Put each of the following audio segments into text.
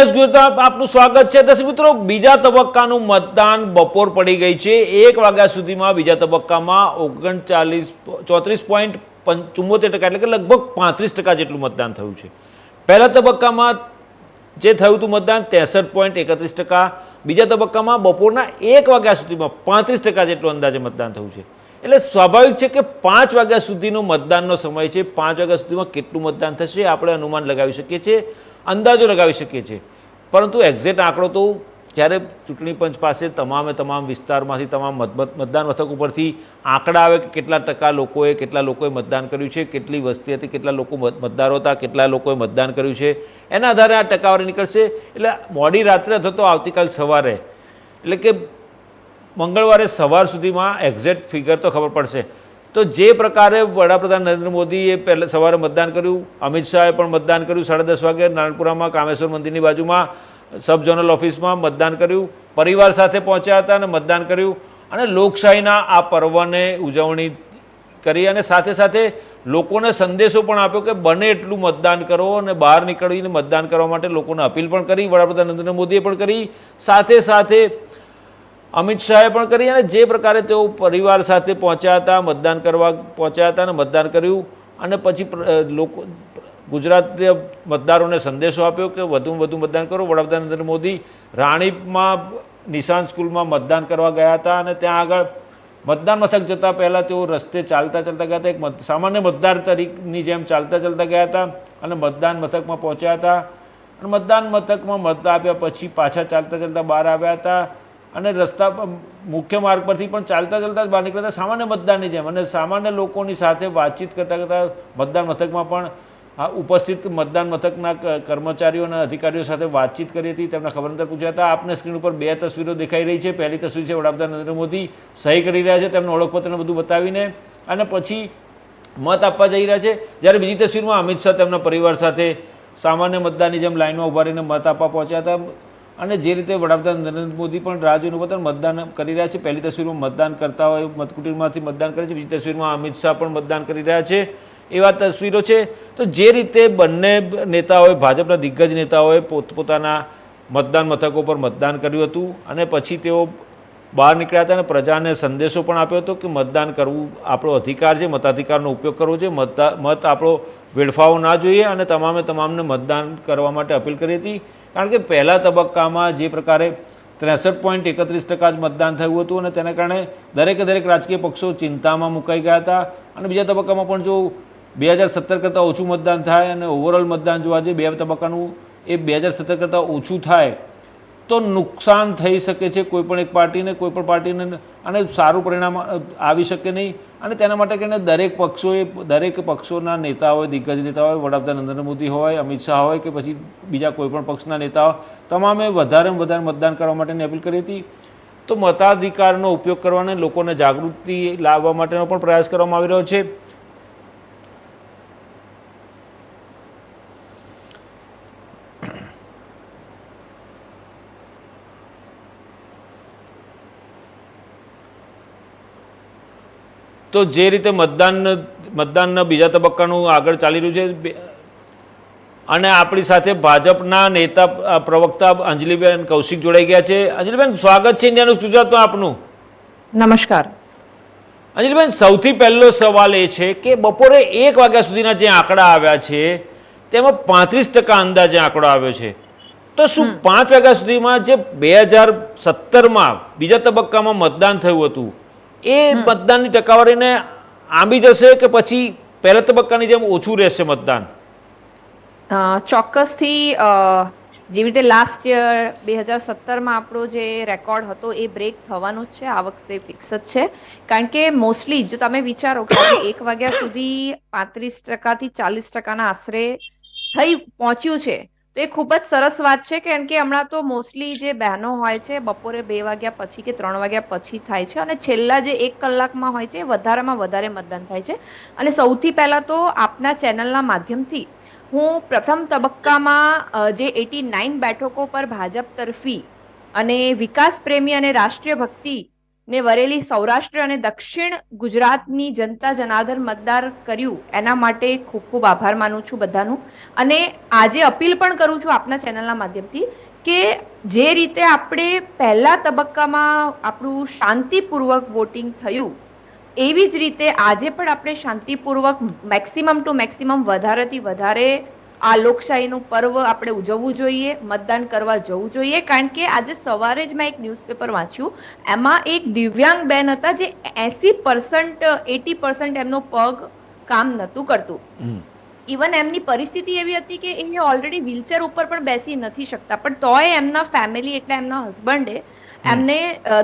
આપનું સ્વાગત છે. દર્શક મિત્રો, બીજા તબક્કાનું મતદાન બપોર પડી ગઈ છે. 1 વાગ્યા સુધીમાં બીજા તબક્કામાં 34.74% એટલે કે લગભગ 35% જેટલું મતદાન થયું છે. પહેલા તબક્કામાં જે થયું હતું મતદાન 63.31%, બીજા તબક્કામાં બપોરના 1 વાગ્યા સુધીમાં 35% જેટલું અંદાજે મતદાન થયું છે. એટલે સ્વાભાવિક છે કે 5 વાગ્યા સુધીનો મતદાનનો સમય છે. 5 વાગ્યા સુધીમાં કેટલું મતદાન થશે આપણે અનુમાન લગાવી શકીએ છીએ, અંદાજો લગાવી શકીએ છીએ. પરંતુ એક્ઝેક્ટ આંકડો તો જ્યારે ચૂંટણી પંચ પાસે તમામ વિસ્તારમાંથી તમામ મતદાન મથક ઉપરથી આંકડા આવે કે કેટલા લોકોએ મતદાન કર્યું છે, કેટલી વસ્તી હતી, કેટલા લોકો મતદારો હતા, કેટલા લોકોએ મતદાન કર્યું છે, એના આધારે આ ટકાવારી નીકળશે. એટલે મોડી રાત્રે અથવા તો આવતીકાલ સવારે એટલે કે મંગળવારે સવાર સુધીમાં એક્ઝેક્ટ ફિગર તો ખબર પડશે. તો જે પ્રકારે વડાપ્રધાન નરેન્દ્ર મોદીએ પહેલાં સવારે મતદાન કર્યું, અમિત શાહે પણ મતદાન કર્યું 10:30 વાગે નારણપુરામાં કામેશ્વર મંદિરની બાજુમાં સબ ઝોનલ ઓફિસમાં મતદાન કર્યું, પરિવાર સાથે પહોંચ્યા હતા અને મતદાન કર્યું અને લોકશાહીના આ પર્વને ઉજવણી કરી અને સાથે સાથે લોકોને સંદેશો પણ આપ્યો કે બને એટલું મતદાન કરો અને બહાર નીકળીને મતદાન કરવા માટે લોકોને અપીલ પણ કરી. વડાપ્રધાન નરેન્દ્ર મોદીએ પણ કરી, સાથે સાથે અમિત શાહે પણ કરી અને જે પ્રકારે તેઓ પરિવાર સાથે પહોંચ્યા હતા, મતદાન કરવા પહોંચ્યા હતા અને મતદાન કર્યું અને પછી લોકો ગુજરાતીય મતદારોને સંદેશો આપ્યો કે વધુમાં વધુ મતદાન કરો. વડાપ્રધાન નરેન્દ્ર મોદી રાણીપમાં નિશાન સ્કૂલમાં મતદાન કરવા ગયા હતા અને ત્યાં આગળ મતદાન મથક જતાં પહેલાં તેઓ રસ્તે ચાલતા ગયા હતા. એક સામાન્ય મતદાર તરીકેની જેમ ચાલતા ગયા હતા અને મતદાન મથકમાં પહોંચ્યા હતા અને મતદાન મથકમાં મત આપ્યા પછી પાછા ચાલતા બહાર આવ્યા હતા અને રસ્તા મુખ્ય માર્ગ પરથી પણ ચાલતા બહાર નીકળતા સામાન્ય મતદારની જેમ અને સામાન્ય લોકોની સાથે વાતચીત કરતાં મતદાન મથકમાં પણ ઉપસ્થિત મતદાન મથકના કર્મચારીઓ અને અધિકારીઓ સાથે વાતચીત કરી હતી, તેમના ખબર અંતર પૂછ્યા હતા. આપને સ્ક્રીન ઉપર 2 તસવીરો દેખાઈ રહી છે. પહેલી તસવીર છે વડાપ્રધાન નરેન્દ્ર મોદી સહી કરી રહ્યા છે તેમનું ઓળખપત્રને બધું બતાવીને અને પછી મત આપવા જઈ રહ્યા છે. જ્યારે બીજી તસવીરમાં અમિત શાહ તેમના પરિવાર સાથે સામાન્ય મતદારની જેમ લાઇનમાં ઊભા રહીને મત આપવા પહોંચ્યા હતા અને જે રીતે વડાપ્રધાન નરેન્દ્ર મોદી પણ રાહ જોઈને ઊભા હતા, મતદાન કરી રહ્યા છે. પહેલી તસવીરમાં મતદાન કરતા હોય મતકુટીરમાંથી મતદાન કરે છે, બીજી તસવીરમાં અમિત શાહ પણ મતદાન કરી રહ્યા છે. એવા તસવીરો છે. તો જે રીતે બંને નેતાઓએ, ભાજપના દિગ્ગજ નેતાઓએ પોતપોતાના મતદાન મથકો પર મતદાન કર્યું હતું અને પછી તેઓ બહાર નીકળ્યા હતા અને પ્રજાને સંદેશો પણ આપ્યો હતો કે મતદાન કરવું આપણો અધિકાર છે, મતાધિકારનો ઉપયોગ કરવો છે, મત આપણો વેડફાવો ના જોઈએ અને તમામને મતદાન કરવા માટે અપીલ કરી હતી. કારણ કે પહેલા તબક્કામાં જે પ્રકારે 63.31% જ મતદાન થયું હતું અને તેના કારણે દરેક રાજકીય પક્ષો ચિંતામાં મુકાઈ ગયા હતા અને બીજા તબક્કામાં પણ જો 2017 કરતાં ઓછું મતદાન થાય અને ઓવરઓલ મતદાન જોવા જઈએ 2 તબક્કાનું એ 2017 કરતાં ઓછું થાય તો નુકસાન થઈ શકે છે કોઈપણ એક પાર્ટીને અને સારું પરિણામ આવી શકે નહીં. અને તેના માટે કરીને દરેક પક્ષોના નેતાઓએ, દિગ્ગજ નેતાઓએ, વડાપ્રધાન નરેન્દ્ર મોદી હોય, અમિત શાહ હોય કે પછી બીજા કોઈપણ પક્ષના નેતાઓ, તમામે વધારે મતદાન કરવા માટેની અપીલ કરી હતી. તો મતાધિકારનો ઉપયોગ કરવાને લોકોને જાગૃતિ લાવવા માટેનો પણ પ્રયાસ કરવામાં આવી રહ્યો છે. તો જે રીતે મતદાનના બીજા તબક્કાનું આગળ ચાલી રહ્યું છે અને આપણી સાથે ભાજપના નેતા પ્રવક્તા અંજલિબેન કૌશિક જોડાઈ ગયા છે. અંજલિબેન, સ્વાગત છે ઇન્ડિયા ન્યૂઝ ગુજરાતમાં આપનું. નમસ્કાર. અંજલિબેન, સૌથી પહેલો સવાલ એ છે કે બપોરે 1 વાગ્યા સુધીના જે આંકડા આવ્યા છે તેમાં 35% અંદાજે આંકડો આવ્યો છે. તો શું 5 વાગ્યા સુધીમાં જે 2017માં બીજા તબક્કામાં મતદાન થયું હતું એ મતદાનની ટકાવારીને આંબી જશે કે પછી પહેલા તબક્કાની જેમ ઓછું રહેશે મતદાન? ચોક્કસથી જેવી રીતે લાસ્ટ યર 2017માં આપણો જે રેકોર્ડ હતો એ બ્રેક થવાનું જ છે. આ વખતે ફિક્સ જ છે. કારણ કે મોસ્ટલી જો તમે વિચારો કે 1 વાગ્યા સુધી 35%થી 40%ના આશરે પહોંચ્યું છે તો એ ખૂબ જ સરસ વાત છે. કારણ કે હમણાં તો મોસ્ટલી જે બહેનો હોય છે બપોરે 2 વાગ્યા પછી કે 3 વાગ્યા પછી થાય છે અને છેલ્લા જે 1 કલાકમાં હોય છે વધારેમાં વધારે મતદાન થાય છે. અને સૌથી પહેલા તો આપના ચેનલના માધ્યમથી હું પ્રથમ તબક્કામાં જે 89 બેઠકો પર ભાજપ તરફી અને વિકાસ પ્રેમી અને રાષ્ટ્રીય ભક્તિ ને વરેલી સૌરાષ્ટ્ર અને દક્ષિણ ગુજરાતની જનતા જનાર્દન મતદાર કર્યું એના માટે ખૂબ ખૂબ આભાર માનું છું બધાનું. અને આજે અપીલ પણ કરું છું આપના ચેનલના માધ્યમથી કે જે રીતે આપણે પહેલા તબક્કામાં આપણું શાંતિપૂર્વક વોટિંગ થયું એવી જ રીતે આજે પણ આપણે શાંતિપૂર્વક મેક્સિમમ ટુ મેક્સિમમ વધારેથી વધારે આ લોકશાહીનું પર્વ આપણે ઉજવવું જોઈએ, મતદાન કરવા જવું જોઈએ. કારણ કે આજે સવારે જ મેં એક ન્યૂઝપેપર વાંચ્યું, એમાં એક દિવ્યાંગ બેન હતા જે 80% એમનો પગ કામ નહોતું કરતું. ઇવન એમની પરિસ્થિતિ એવી હતી કે એ ઓલરેડી વ્હીલચેર ઉપર પણ બેસી નથી શકતા, પણ તોય એમના ફેમિલી એટલે એમના હસબન્ડે એમને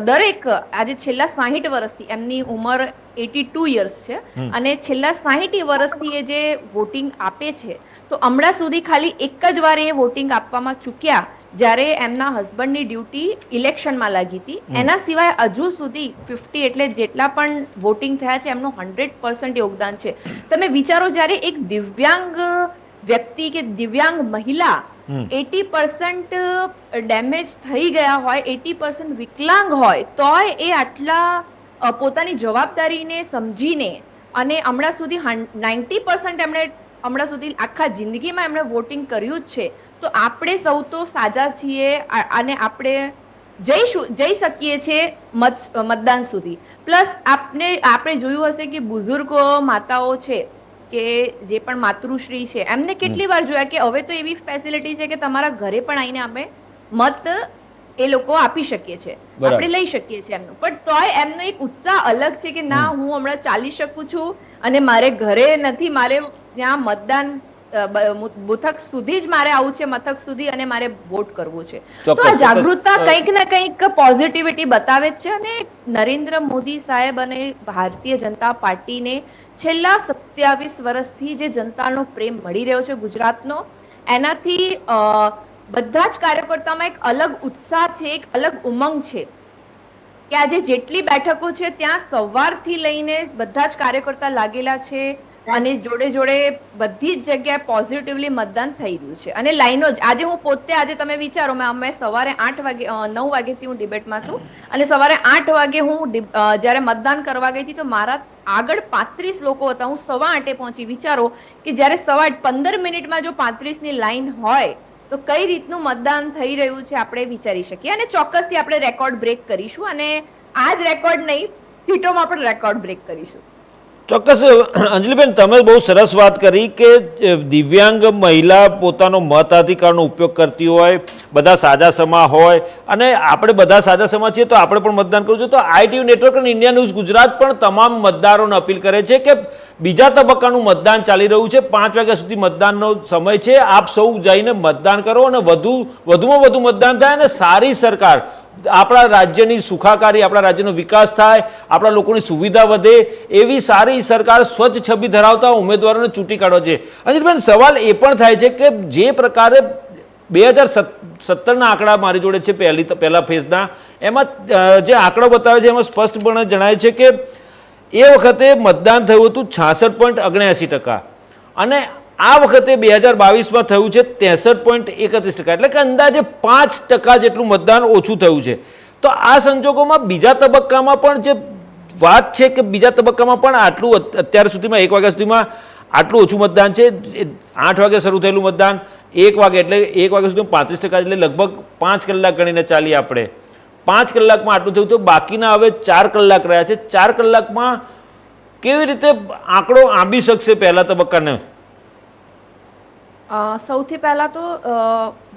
દરેક આજે છેલ્લા 60 વર્ષથી એમની ઉંમર 82 યર્સ છે અને છેલ્લા 60 વર્ષથી એ જે વોટિંગ આપે છે, તો હમણાં સુધી ખાલી એક જ વાર એ વોટિંગ આપવામાં ચૂક્યા જ્યારે એમના હસબન્ડની ડ્યુટી ઇલેક્શનમાં લાગી હતી. એના સિવાય હજુ સુધી 50 એટલે જેટલા પણ વોટિંગ થયા છે એમનું 100% યોગદાન છે. તમે વિચારો, જ્યારે એક દિવ્યાંગ વ્યક્તિ કે દિવ્યાંગ મહિલા 80% ડેમેજ થઈ ગયા હોય, 80% વિકલાંગ હોય, તોય એ આટલા પોતાની જવાબદારીને સમજીને અને હમણાં સુધી 90% એમણે હમણાં સુધી આખા જિંદગીમાં એમણે વોટિંગ કર્યું જ છે. તો આપણે સૌ તો સાજા છીએ અને આપણે જઈ શકીએ છીએ મતદાન સુધી. પ્લસ આપણે જોયું હશે કે બુઝુર્ગો માતાઓ છે કે જે પણ માતૃશ્રી છે એમને કેટલી વાર જોયા કે હવે તો એવી ફેસિલિટી છે કે તમારા ઘરે પણ આવીને અમે મત એ લોકો આપી શકીએ છીએ, આપણે લઈ શકીએ છીએ એમનું. પણ તોય એમનો એક ઉત્સાહ અલગ છે કે ના, હું હમણાં ચાલી શકું છું અને મારે ઘરે નથી, મારે ત્યાં મતદાન મથક સુધી જ મારે આવું છે, મથક સુધી, અને મારે વોટ કરવો છે. તો આ જાગૃતતા કંઈક ને કંઈક પોઝિટિવિટી બતાવે જ છે. અને નરેન્દ્ર મોદી સાહેબ અને ભારતીય જનતા પાર્ટીને છેલ્લા 27 વર્ષથી જે જનતાનો પ્રેમ મળી રહ્યો છે ગુજરાતનો, એનાથી બધા જ કાર્યકર્તામાં એક અલગ ઉત્સાહ છે, એક અલગ ઉમંગ છે કે આજે જેટલી બેઠકો છે ત્યાં સવારથી લઈને બધા જ કાર્યકર્તા લાગેલા છે અને જોડે જોડે બધી જ જગ્યાએ પોઝિટિવલી મતદાન થઈ રહ્યું છે. અને લાઈનો જ આજે હું પોતે, આજે તમે વિચારો, અમે સવારે 9 વાગ્યાથી હું ડિબેટમાં છું અને સવારે 8 વાગે હું જ્યારે મતદાન કરવા ગઈ હતી તો મારા આગળ 35 લોકો હતા. હું 8:15 પહોંચી. વિચારો કે જ્યારે 15 મિનિટમાં જો 35ની લાઈન હોય તો કઈ રીતનું મતદાન થઈ રહ્યું છે આપણે વિચારી શકીએ. અને ચોક્કસથી આપણે રેકોર્ડ બ્રેક કરીશું અને આ જ રેકોર્ડ નહીં, સીટોમાં પણ રેકોર્ડ બ્રેક કરીશું. ચોક્કસ. અંજલિબેન, તમે બહુ સરસ વાત કરી કે દિવ્યાંગ મહિલા પોતાનો મતાધિકારનો ઉપયોગ કરતી હોય, બધા સાજા સમા હોય અને આપણે બધા સાજા સમા છીએ તો આપણે પણ મતદાન કરવું જોઈએ. તો આઈટીવી નેટવર્ક અને ઇન્ડિયા ન્યૂઝ ગુજરાત પણ તમામ મતદારોને અપીલ કરે છે કે બીજા તબક્કાનું મતદાન ચાલી રહ્યું છે, 5 વાગ્યા સુધી મતદાનનો સમય છે. આપ સૌ જઈને મતદાન કરો અને વધુમાં વધુ મતદાન થાય અને સારી સરકાર, આપણા રાજ્યની સુખાકારી, આપણા રાજ્યનો વિકાસ થાય, આપણા લોકોની સુવિધા વધે, એવી સારી સરકાર, સ્વચ્છ છબી ધરાવતા ઉમેદવારોને ચૂંટી કાઢવા છે. અજીતભાઈ, સવાલ એ પણ થાય છે કે જે પ્રકારે 2017ના આંકડા મારી જોડે છે, પહેલા ફેઝના, એમાં જે આંકડો બતાવે છે એમાં સ્પષ્ટપણે જણાય છે કે એ વખતે મતદાન થયું હતું 66.79% અને આ વખતે 2022માં થયું છે 63.31%, એટલે કે અંદાજે 5% જેટલું મતદાન ઓછું થયું છે. તો આ સંજોગોમાં બીજા તબક્કામાં પણ જે વાત છે કે બીજા તબક્કામાં પણ આટલું અત્યાર સુધીમાં 1 વાગ્યા સુધીમાં આટલું ઓછું મતદાન છે. 8 વાગે શરૂ થયેલું મતદાન 1 વાગે, એટલે 1 વાગ્યા સુધીમાં 35%, એટલે લગભગ 5 કલાક ગણીને ચાલીએ આપણે. 5 કલાકમાં આટલું થયું તો બાકીના હવે 4 કલાક રહ્યા છે. 4 કલાકમાં કેવી રીતે આંકડો આંબી શકશે પહેલા તબક્કાને? સૌથી પહેલા તો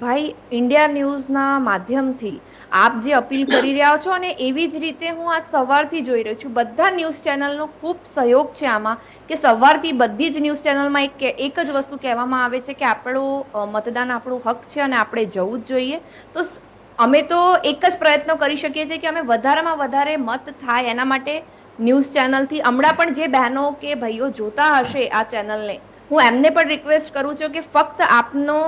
ભાઈ, ઇન્ડિયા ન્યૂઝના માધ્યમથી આપ જે અપીલ કરી રહ્યા છો અને એવી જ રીતે હું આજ સવારથી જોઈ રહી છું, બધા ન્યૂઝ ચેનલનો ખૂબ સહયોગ છે આમાં કે સવારથી બધી જ ન્યૂઝ ચેનલમાં એક જ વસ્તુ કહેવામાં આવે છે કે આપણું મતદાન આપણું હક છે અને આપણે જવું જ જોઈએ. તો અમે તો એક જ પ્રયત્ન કરી શકીએ છીએ કે અમે વધારેમાં વધારે મત થાય એના માટે ન્યૂઝ ચેનલથી હમણાં પણ જે બહેનો કે ભાઈઓ જોતા હશે આ ચેનલને, હું એમને પણ રિક્વેસ્ટ કરું છું કે ફક્ત આપનો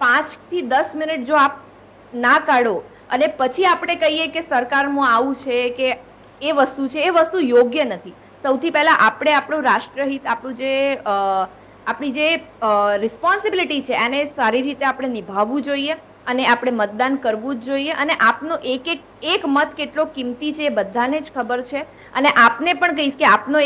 5 થી 10 મિનિટ જો આપ ના કાઢો અને પછી આપણે કહીએ કે સરકારમાં આવું છે કે એ વસ્તુ છે, એ વસ્તુ યોગ્ય નથી. સૌથી પહેલા આપણે આપણું રાષ્ટ્રહિત, આપણું જે આપણી જે રિસ્પોન્સિબિલિટી છે એને સારી રીતે આપણે નિભાવવું જોઈએ. અને આપણે મતદાન કરવું જ જોઈએ અને આપનો એક મત કેટલો કિંમતી છે એ બધાને જ ખબર છે અને આપને પણ કહીશ કે આપનો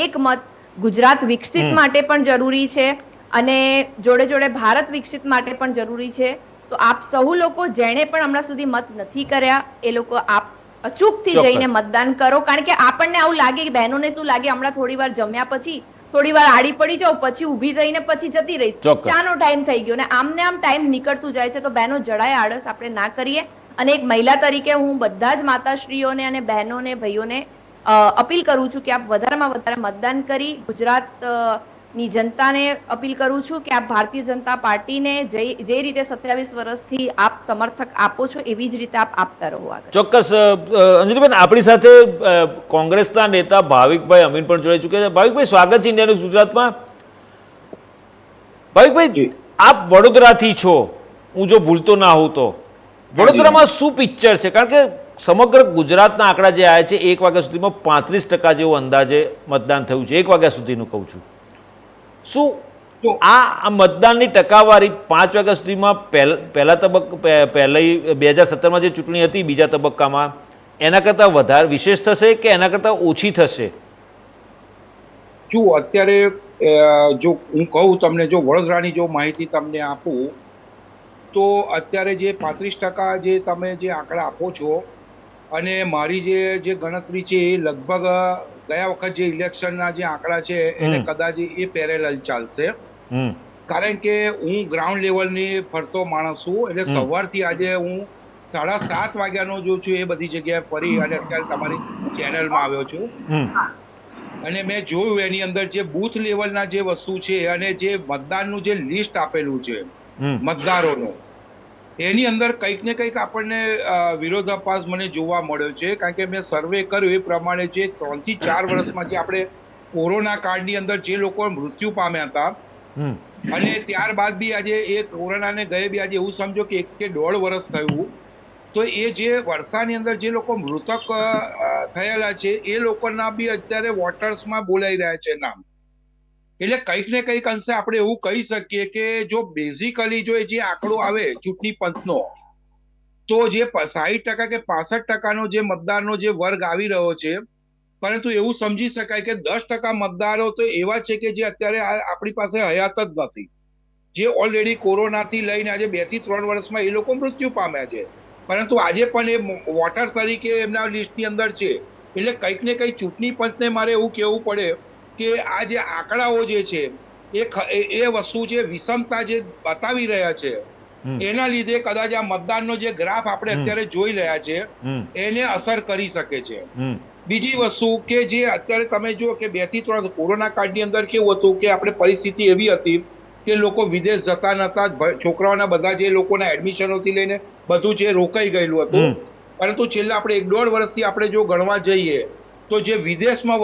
એક મત ગુજરાત વિકસિત માટે પણ જરૂરી છે અને જોડે જોડે ભારત વિકસિત માટે પણ જરૂરી છે. તો આપ સૌ લોકો જેણે પણ હમણાં સુધી મત નથી કર્યા એ લોકો આપ અચૂકથી જઈને મતદાન કરો, કારણ કે આપણને આવું લાગે કે બહેનોને શું લાગે હમણાં થોડી વાર જમ્યા પછી થોડી વાર આડી પડી જાવ પછી ઊભી થઈને પછી જતી રહીશ, ચાનો ટાઈમ થઈ ગયો ને આમને આમ ટાઈમ નીકળતું જાય છે. તો બહેનો જરાય આળસ આપણે ના કરીએ અને એક મહિલા તરીકે હું બધા જ માતાશ્રીઓને અને બહેનોને ભાઈઓને અપીલ કરું છું કે આપ વધારેમાં વધારે મતદાન કરી ગુજરાત ની જનતાને અપીલ કરું છું કે આપ ભારતીય જનતા પાર્ટીને જે રીતે 27 વર્ષથી આપ સમર્થક આપો છો એવી જ રીતે આપ આપતા રહો આગળ. ચોક્કસ. અંજલિબેન, આપણી સાથે કોંગ્રેસના નેતા ભાવિકભાઈ અમીન પણ જોડાઈ ચૂક્યા છે. ભાવિકભાઈ, સ્વાગત છે ઇન્ડિયા ન્યૂઝ ગુજરાતમાં. ભાવિકભાઈ, આપ વડોદરાથી છો, હું જો ભૂલતો ના હોઉં તો. વડોદરામાં શું પિક્ચર છે? કારણ કે સમગ્ર ગુજરાતના આંકડા જે આવ્યા છે 1 વાગ્યા સુધીમાં 35% જેવું અંદાજે મતદાન થયું છે. 1 વાગ્યા સુધીનું કહું છું. શું આ મતદાનની ટકાવારી 5 વાગ્યા સુધીમાં પહેલા 2017માં જે ચૂંટણી હતી બીજા તબક્કામાં એના કરતાં વધારે વિશેષ થશે કે એના કરતાં ઓછી થશે? જો અત્યારે જો હું કહું તમને, જો વડોદરાની જો માહિતી તમને આપું તો અત્યારે જે 35% જે તમે જે આંકડા આપો છો અને મારી જે ગણતરી છે એ લગભગ ગયા વખત જે ઇલેક્શનના જે આંકડા છે એને કદાચ એ પેરેલલ ચાલશે. કારણ કે હું ગ્રાઉન્ડ લેવલની ફરતો માણસ છું, એટલે સવારથી આજે હું 7:30 વાગ્યાનો જો છું એ બધી જગ્યાએ ફરી અને અત્યારે તમારી ચેનલમાં આવ્યો છું અને મેં જોયું એની અંદર જે બૂથ લેવલના જે વસ્તુ છે અને જે મતદાનનું જે લિસ્ટ આપેલું છે મતદારોનું, એની અંદર કંઈક ને કંઈક આપણને વિરોધાભાસ મને જોવા મળ્યો છે. કારણ કે મેં સર્વે કર્યું એ પ્રમાણે જે 3 થી 4 વર્ષમાં જે આપણે કોરોના કાળની અંદર જે લોકો મૃત્યુ પામ્યા હતા અને ત્યારબાદ બી આજે એ કોરોનાને ગયે બી આજે એવું સમજો કે 1 કે 1.5 વર્ષ થયું, તો એ જે વર્ષાની અંદર જે લોકો મૃતક થયેલા છે એ લોકોના બી અત્યારે વોટર્સમાં બોલાઈ રહ્યા છે નામ. એટલે કંઈક ને કંઈક અંશે આપણે એવું કહી શકીએ કે જો બેઝિકલી જો જે આંકડો આવે ચૂંટણી પંચનો, તો જે 60% કે 65% જે મતદારનો જે વર્ગ આવી રહ્યો છે, પરંતુ એવું સમજી શકાય કે 10% મતદારો તો એવા છે કે જે અત્યારે આપણી પાસે હયાત જ નથી, જે ઓલરેડી કોરોનાથી લઈને આજે 2 થી 3 વર્ષમાં એ લોકો મૃત્યુ પામ્યા છે, પરંતુ આજે પણ એ વોટર તરીકે એમના લિસ્ટની અંદર છે. એટલે કંઈક ને કંઈક ચૂંટણી પંચને મારે એવું કહેવું પડે કે આ જે આંકડાઓ જે છે એ વસ્તુ જે વિષમતા જે બતાવી રહ્યા છે એના લીધે કદાચ આ મતદાનનો જે ગ્રાફ આપણે અત્યારે જોઈ રહ્યા છે એને અસર કરી શકે છે. બીજી વસ્તુ કે જે અત્યારે તમે જુઓ કે 2 થી 3 કોરોના કાળની અંદર કેવું હતું કે આપણે પરિસ્થિતિ એવી હતી કે લોકો વિદેશ જતા નતા, છોકરાઓના બધા જે લોકોના એડમિશનોથી લઈને બધું જે રોકાઈ ગયેલું હતું, પરંતુ છેલ્લા આપણે 1.5 વર્ષથી આપણે જો ગણવા જઈએ તો જે વિદેશમાં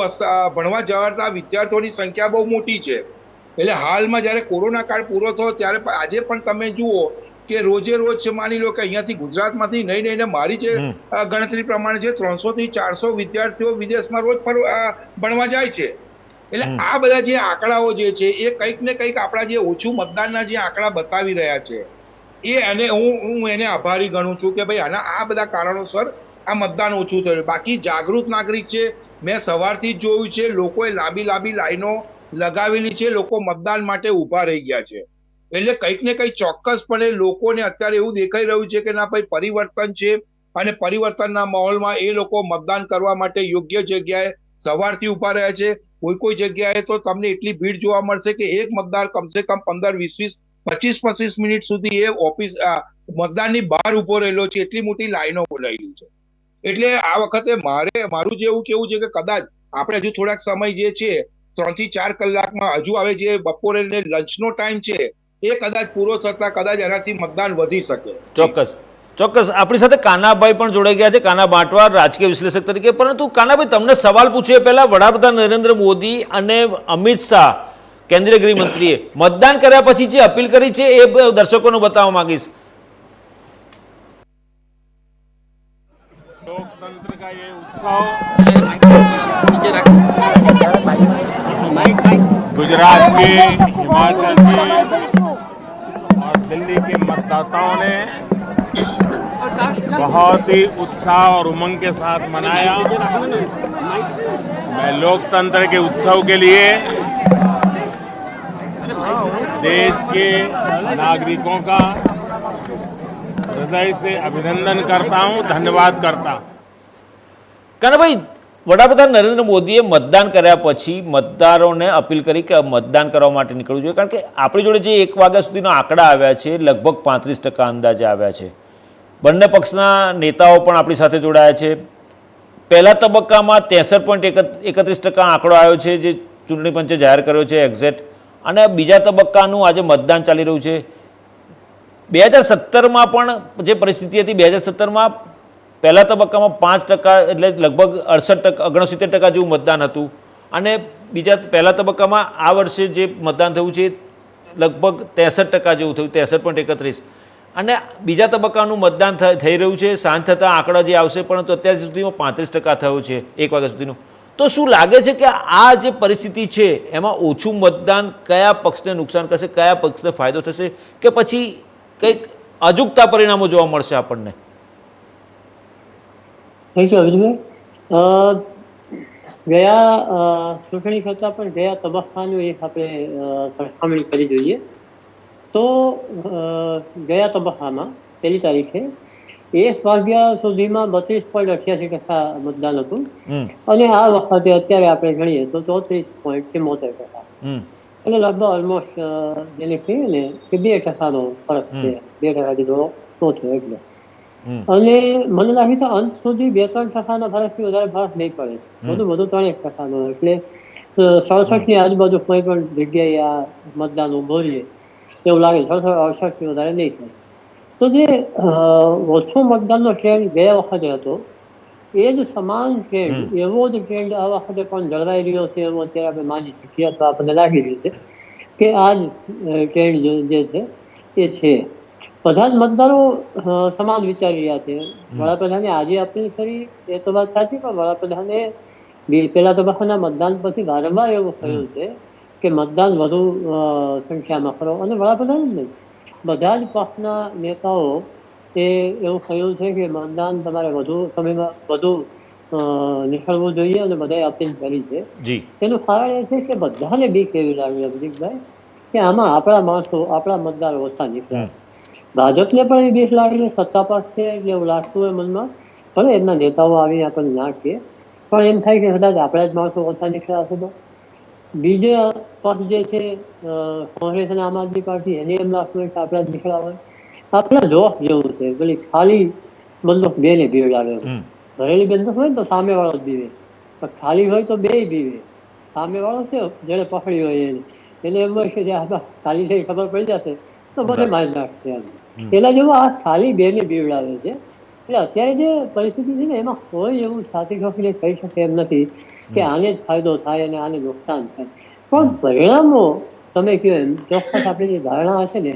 ભણવા જતા વિદ્યાર્થીઓની સંખ્યા બહુ મોટી છે. એટલે હાલમાં જયારે કોરોના કાળ પૂરો થયો ત્યારે આજે પણ તમે જુઓ કે રોજે રોજ માની લો કે અહીંયાથી ગુજરાતમાંથી નહીં મારી જે ગણતરી પ્રમાણે છે 300 થી 400 વિદ્યાર્થીઓ વિદેશમાં રોજ ભણવા જાય છે. એટલે આ બધા જે આંકડાઓ જે છે એ કંઈક ને કંઈક આપણા જે ઓછું મતદાનના જે આંકડા બતાવી રહ્યા છે એ અને હું એને આભારી ગણું છું કે ભાઈ આના આ બધા કારણોસર આ મતદાન ઓછું થયું. બાકી જાગૃત નાગરિક છે, મેં સવારથી જ જોયું છે લોકોએ લાંબી લાઈનો લગાવેલી છે, લોકો મતદાન માટે ઉભા રહી ગયા છે. એટલે કંઈક ને કંઈક ચોક્કસપણે લોકોને અત્યારે એવું દેખાઈ રહ્યું છે કે ના ભાઈ પરિવર્તન છે અને પરિવર્તનના માહોલમાં એ લોકો મતદાન કરવા માટે યોગ્ય જગ્યાએ સવારથી ઉભા રહ્યા છે. કોઈ જગ્યાએ તો તમને એટલી ભીડ જોવા મળશે કે એક મતદાર કમસે કમ 15, 20, 25 મિનિટ સુધી એ ઓફિસ મતદાનની બહાર ઉભો રહેલો છે, એટલી મોટી લાઈનો બોલાયેલી છે. એટલે આ વખતે મારું જે એવું કેવું છે કે કદાચ આપણે હજુ થોડાક સમય જે છે 3 થી 4 કલાકમાં હજુ આવે જે બપોરે લંચનો ટાઈમ છે એ કદાચ પૂરો થતા કદાચ એનાથી મતદાન વધી શકે. ચોક્કસ. આપણી સાથે કાનાભાઈ પણ જોડાઈ ગયા છે, કાના બાંટવા, રાજકીય વિશ્લેષક તરીકે. પરંતુ કાનાભાઈ, તમને સવાલ પૂછ્યો પહેલા વડાપ્રધાન નરેન્દ્ર મોદી અને અમિત શાહ કેન્દ્રીય ગૃહમંત્રીએ મતદાન કર્યા પછી જે અપીલ કરી છે એ દર્શકોને બતાવવા માંગીશ. लोकतंत्र का ये उत्सव गुजरात के, हिमाचल के और दिल्ली के मतदाताओं ने बहुत ही उत्साह और उमंग के साथ मनाया। मैं लोकतंत्र के उत्सव के लिए देश के नागरिकों का हृदय से अभिनंदन करता हूं, धन्यवाद करता हूं। કાનાભાઈ, વડાપ્રધાન નરેન્દ્ર મોદીએ મતદાન કર્યા પછી મતદારોને અપીલ કરી કે મતદાન કરવા માટે નીકળવું જોઈએ, કારણ કે આપણી જોડે જે 1 વાગ્યા સુધીના આંકડા આવ્યા છે લગભગ 35% અંદાજે આવ્યા છે. બંને પક્ષના નેતાઓ પણ આપણી સાથે જોડાયા છે. પહેલા તબક્કામાં 63.31% આંકડો આવ્યો છે જે ચૂંટણી પંચે જાહેર કર્યો છે એક્ઝેક્ટ, અને બીજા તબક્કાનું આજે મતદાન ચાલી રહ્યું છે. 2017માં પણ જે પરિસ્થિતિ હતી, 2017માં પહેલા તબક્કામાં 5%, એટલે લગભગ 69% જેવું મતદાન હતું, અને પહેલા તબક્કામાં આ વર્ષે જે મતદાન થયું છે લગભગ 63% જેવું થયું, 63.31%, અને બીજા તબક્કાનું મતદાન થઈ રહ્યું છે. સાંજ થતાં આંકડા જે આવશે, પરંતુ અત્યાર સુધીમાં 35% થયું છે 1 વાગ્યા સુધીનું. તો શું લાગે છે કે આ જે પરિસ્થિતિ છે એમાં ઓછું મતદાન કયા પક્ષને નુકસાન કરશે, કયા પક્ષને ફાયદો થશે, કે પછી કંઈક અજુગતા પરિણામો જોવા મળશે આપણને? થેન્ક યુ અવિજભાઈ. ગયા ચૂંટણી કરતાં પણ ગયા તબક્કાનું એક આપણે સરખામણી કરી જોઈએ તો ગયા તબક્કામાં 1 તારીખે 1 વાગ્યા સુધીમાં 32.88% મતદાન હતું, અને આ વખતે અત્યારે આપણે ગણીએ તો 34.74%, એટલે લગભગ ઓલમોસ્ટ જેને કહીએ ને કે 2%નો ફરક છે, 2% જેટલો ઓછો. એટલે અને મને લાગે છે અંત સુધી 2-3%ના ફરકથી વધારે ફરક નહીં પડે, વધુ 3%નો. એટલે 67ની આજુબાજુ કોઈ પણ જગ્યાએ આ મતદાન ઉભો રહીએ એવું લાગે, 67-68થી વધારે નહીં થાય. તો જે ઓછો મતદાનનો ટ્રેન્ડ ગયા વખતે હતો એ જ સમાન ટ્રેન્ડ, એવો જ ટ્રેન્ડ આ વખતે પણ જળવાઈ રહ્યો છે એવો અત્યારે આપણે માની શકીએ, અથવા આપણને લાગી રહ્યું છે કે આ જ ટ્રેન્ડ જે છે એ છે. બધા જ મતદારો સમાન વિચારી રહ્યા છે. વડાપ્રધાને આજે અપીલ કરી એ તો વાત સાચી, પણ વડાપ્રધાને પહેલા તબક્કાના મતદાન પછી વારંવાર એવું કહ્યું છે કે મતદાન વધુ સંખ્યામાં કરો, અને વડાપ્રધાન જ નહીં, બધા જ પક્ષના નેતાઓ એ એવું કહ્યું છે કે મતદાન તમારે વધુ સમયમાં વધુ નીકળવું જોઈએ, અને બધાએ અપીલ કરી છે. તેનું કારણ એ છે કે બધાને બીક એવી લાગી અભિજીતભાઈ કે આમાં આપણા માણસો, આપણા મતદારો ઓછા નીકળ્યા. ભાજપને પણ એ બીક લાગી, સત્તા પર છે એટલે એવું લાગતું હોય મનમાં, ભલે એમના નેતાઓ આવીને આપણને ના કહે, પણ એમ થાય કે કદાચ આપણા જ માણસો ઓછા નીકળ્યા હશે. તો બીજા પક્ષ જે છે કોંગ્રેસ અને આમ આદમી પાર્ટી, એને એમ લાગતું હોય કે આપણા જ નીકળ્યા હોય. આપણા જોશ જેવું છે, પેલી ખાલી બંદૂક બેને ભીડ આવે, ભરેલી બંદૂક હોય ને તો સામે વાળો જ બીવે, પણ ખાલી હોય તો બે બીવે. સામે વાળો છે જેને પકડી હોય એને એમ હોય કે ખાલી થઈ ખબર પડી જશે તો બધે મારી નાખશે. પેલા જેવું આ ખાલી બેને બીવડાવે છે. એટલે અત્યારે જે પરિસ્થિતિ છે ને એમાં કોઈ એવું છાતી ઠોકીને કહી શકે એમ નથી કે આને જ ફાયદો થાય અને આને નુકસાન થાય, પણ પરિણામો તમે કહો એમ ચોક્કસ આપણી જે ધારણા હશે ને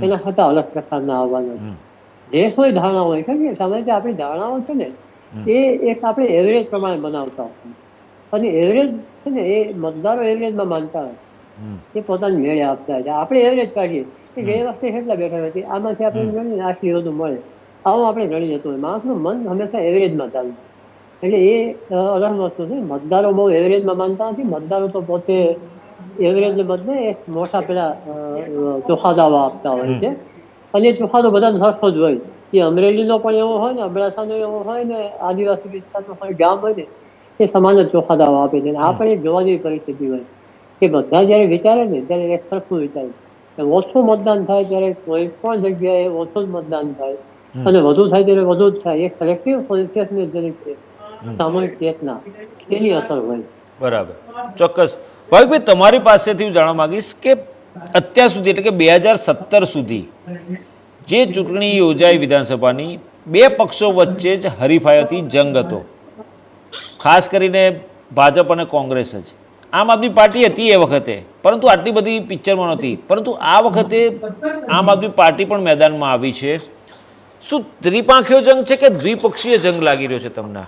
એના કરતા અલગ પ્રકારના આવવાના છે. જે કોઈ ધારણા હોય, કારણ કે સામાન્ય આપણી ધારણાઓ છે ને એ એક આપણે એવરેજ પ્રમાણે બનાવતા હોય, અને એવરેજ છે ને એ મતદારો એવરેજમાં માનતા હોય, એ પોતાની મેળે આપતા હોય. આપણે એવરેજ કાઢીએ કે ગઈ વખતે કેટલા બેઠા હતી, આમાંથી આપણે ગણીને આટલી વધુ મળે, આવું આપણે ગણી જતું હોય. માણસનું મન હંમેશા એવરેજમાં ચાલતું, એટલે એ અલગ વસ્તુ છે. મતદારો બહુ એવરેજમાં માનતા નથી. મતદારો તો પોતે એવરેજને બદલે એક મોટા પેલા ચોખ્ખા દાવા આપતા હોય છે, અને એ ચોખ્ખા તો બધા સરખો જ હોય. એ અમરેલીનો પણ એવો હોય ને, અબડાસાનો એવો હોય ને, આદિવાસી વિસ્તારનો હોય, ગામ હોય ને, એ સમાન જ ચોખ્ખા દાવા આપે છે. આ પણ એક જોવા જેવી પરિસ્થિતિ હોય કે બધા જયારે વિચારે ને ત્યારે એક સરખું વિચારે. ઓછું મતદાન થાય ત્યારે કોઈ પણ જગ્યાએ ઓછું જ મતદાન થાય, અને વધુ થાય ત્યારે વધુ જ થાય. એક કલેક્ટિવ કોન્શિયસનેસ જેની છે, સામૂહિક ચેતના, એની અસર હોય. બરાબર, ચોક્કસ. ભાવિકભાઈ, તમારી પાસેથી હું જાણવા માંગીશ કે અત્યાર સુધી, એટલે કે 2017 સુધી જે ચૂંટણી યોજાઈ વિધાનસભાની, 2 પક્ષો વચ્ચે જ હરીફાઈ હતી, જંગ હતો, ખાસ કરીને ભાજપ અને કોંગ્રેસ જ. આમ આદમી પાર્ટી હતી એ વખતે, પરંતુ આટલી બધી પિક્ચરમાં નહોતી. પરંતુ આ વખતે આમ આદમી પાર્ટી પણ મેદાનમાં આવી છે. શું ત્રિપાંખીયો જંગ છે કે દ્વિપક્ષીય જંગ લાગી રહ્યો છે તમને?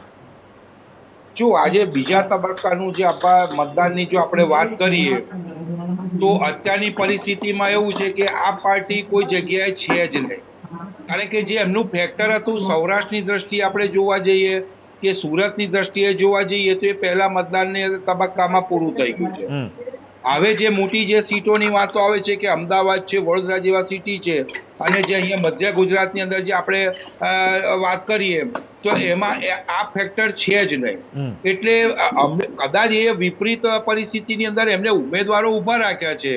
જો આજે બીજા તબક્કાનું જે મતદાનની જો આપણે વાત કરીએ તો અત્યારની પરિસ્થિતિમાં એવું છે કે આ પાર્ટી કોઈ જગ્યાએ છે જ નહીં. કારણ કે જે એમનું ફેક્ટર હતું સૌરાષ્ટ્રની દ્રષ્ટિએ આપણે જોવા જઈએ કે સુરતની દ્રષ્ટિએ જોવા જઈએ તો એ પહેલા મતદાનને તબક્કામાં પૂરું થઈ ગયું છે. હમ. હવે જે મોટી જે સીટોની વાતો આવે છે કે અમદાવાદ છે, વડોદરા જેવા સિટી છે, અને જે અહીંયા મધ્ય ગુજરાતની અંદર જે આપણે વાત કરીએ તો એમાં આ ફેક્ટર છે જ નહીં. એટલે કદાચ એ વિપરીત પરિસ્થિતિની અંદર એમને ઉમેદવારો ઉભા રાખ્યા છે,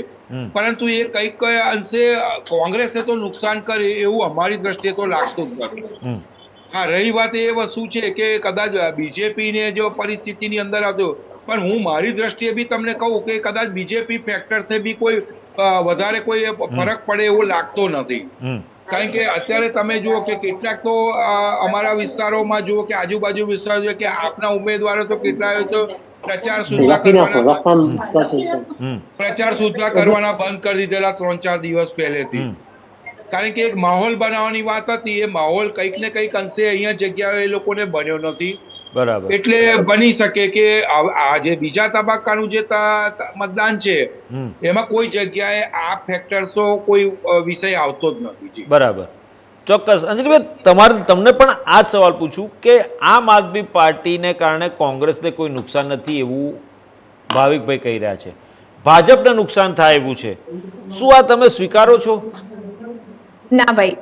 પરંતુ એ કંઈક અંશે કોંગ્રેસે તો નુકસાન કરે એવું અમારી દ્રષ્ટિએ તો લાગતું જ નથી. હા, રહી વાત એ વસ્તુ છે કે કદાચ બીજેપીને જો પરિસ્થિતિની અંદર આવતો, પણ હું મારી દ્રષ્ટિએ બી તમને કહું કે કદાચ બીજેપી ફેક્ટર્સે બી કોઈ વધારે કોઈ ફરક પડે એવું લાગતો નથી. કારણ કે અત્યારે તમે જુઓ કે કેટલાક તો અમારા વિસ્તારોમાં જુઓ કે આજુબાજુ વિસ્તારો જુઓ કે આપના ઉમેદવારો તો કેટલા તો પ્રચાર સુદ્ધા કરવાના બંધ કરી દીધેલા 3-4 દિવસ પહેલેથી. કારણ કે એક માહોલ બનાવવાની વાત હતી, એ માહોલ કંઈક ને કંઈક અંશે અહીંયા જગ્યાએ એ લોકોને બન્યો નથી. બરાબર. એટલે બની શકે કે આ જે બીજા તબક્કાનું જે મતદાન છે એમાં કોઈ જગ્યાએ આ ફેક્ટર્સો કોઈ વિષય આવતો જ નથી. બરાબર, ચોક્કસ. અંજલિભાઈ, તમને પણ આ જ સવાલ પૂછું કે આમ આદમી પાર્ટીને કારણે કોંગ્રેસને કોઈ નુકસાન નથી એવું ભાવિકભાઈ કહી રહ્યા છે, ભાજપને નુકસાન થાય એવું છે, શું આ તમે સ્વીકારો છો? ના ભાઈ,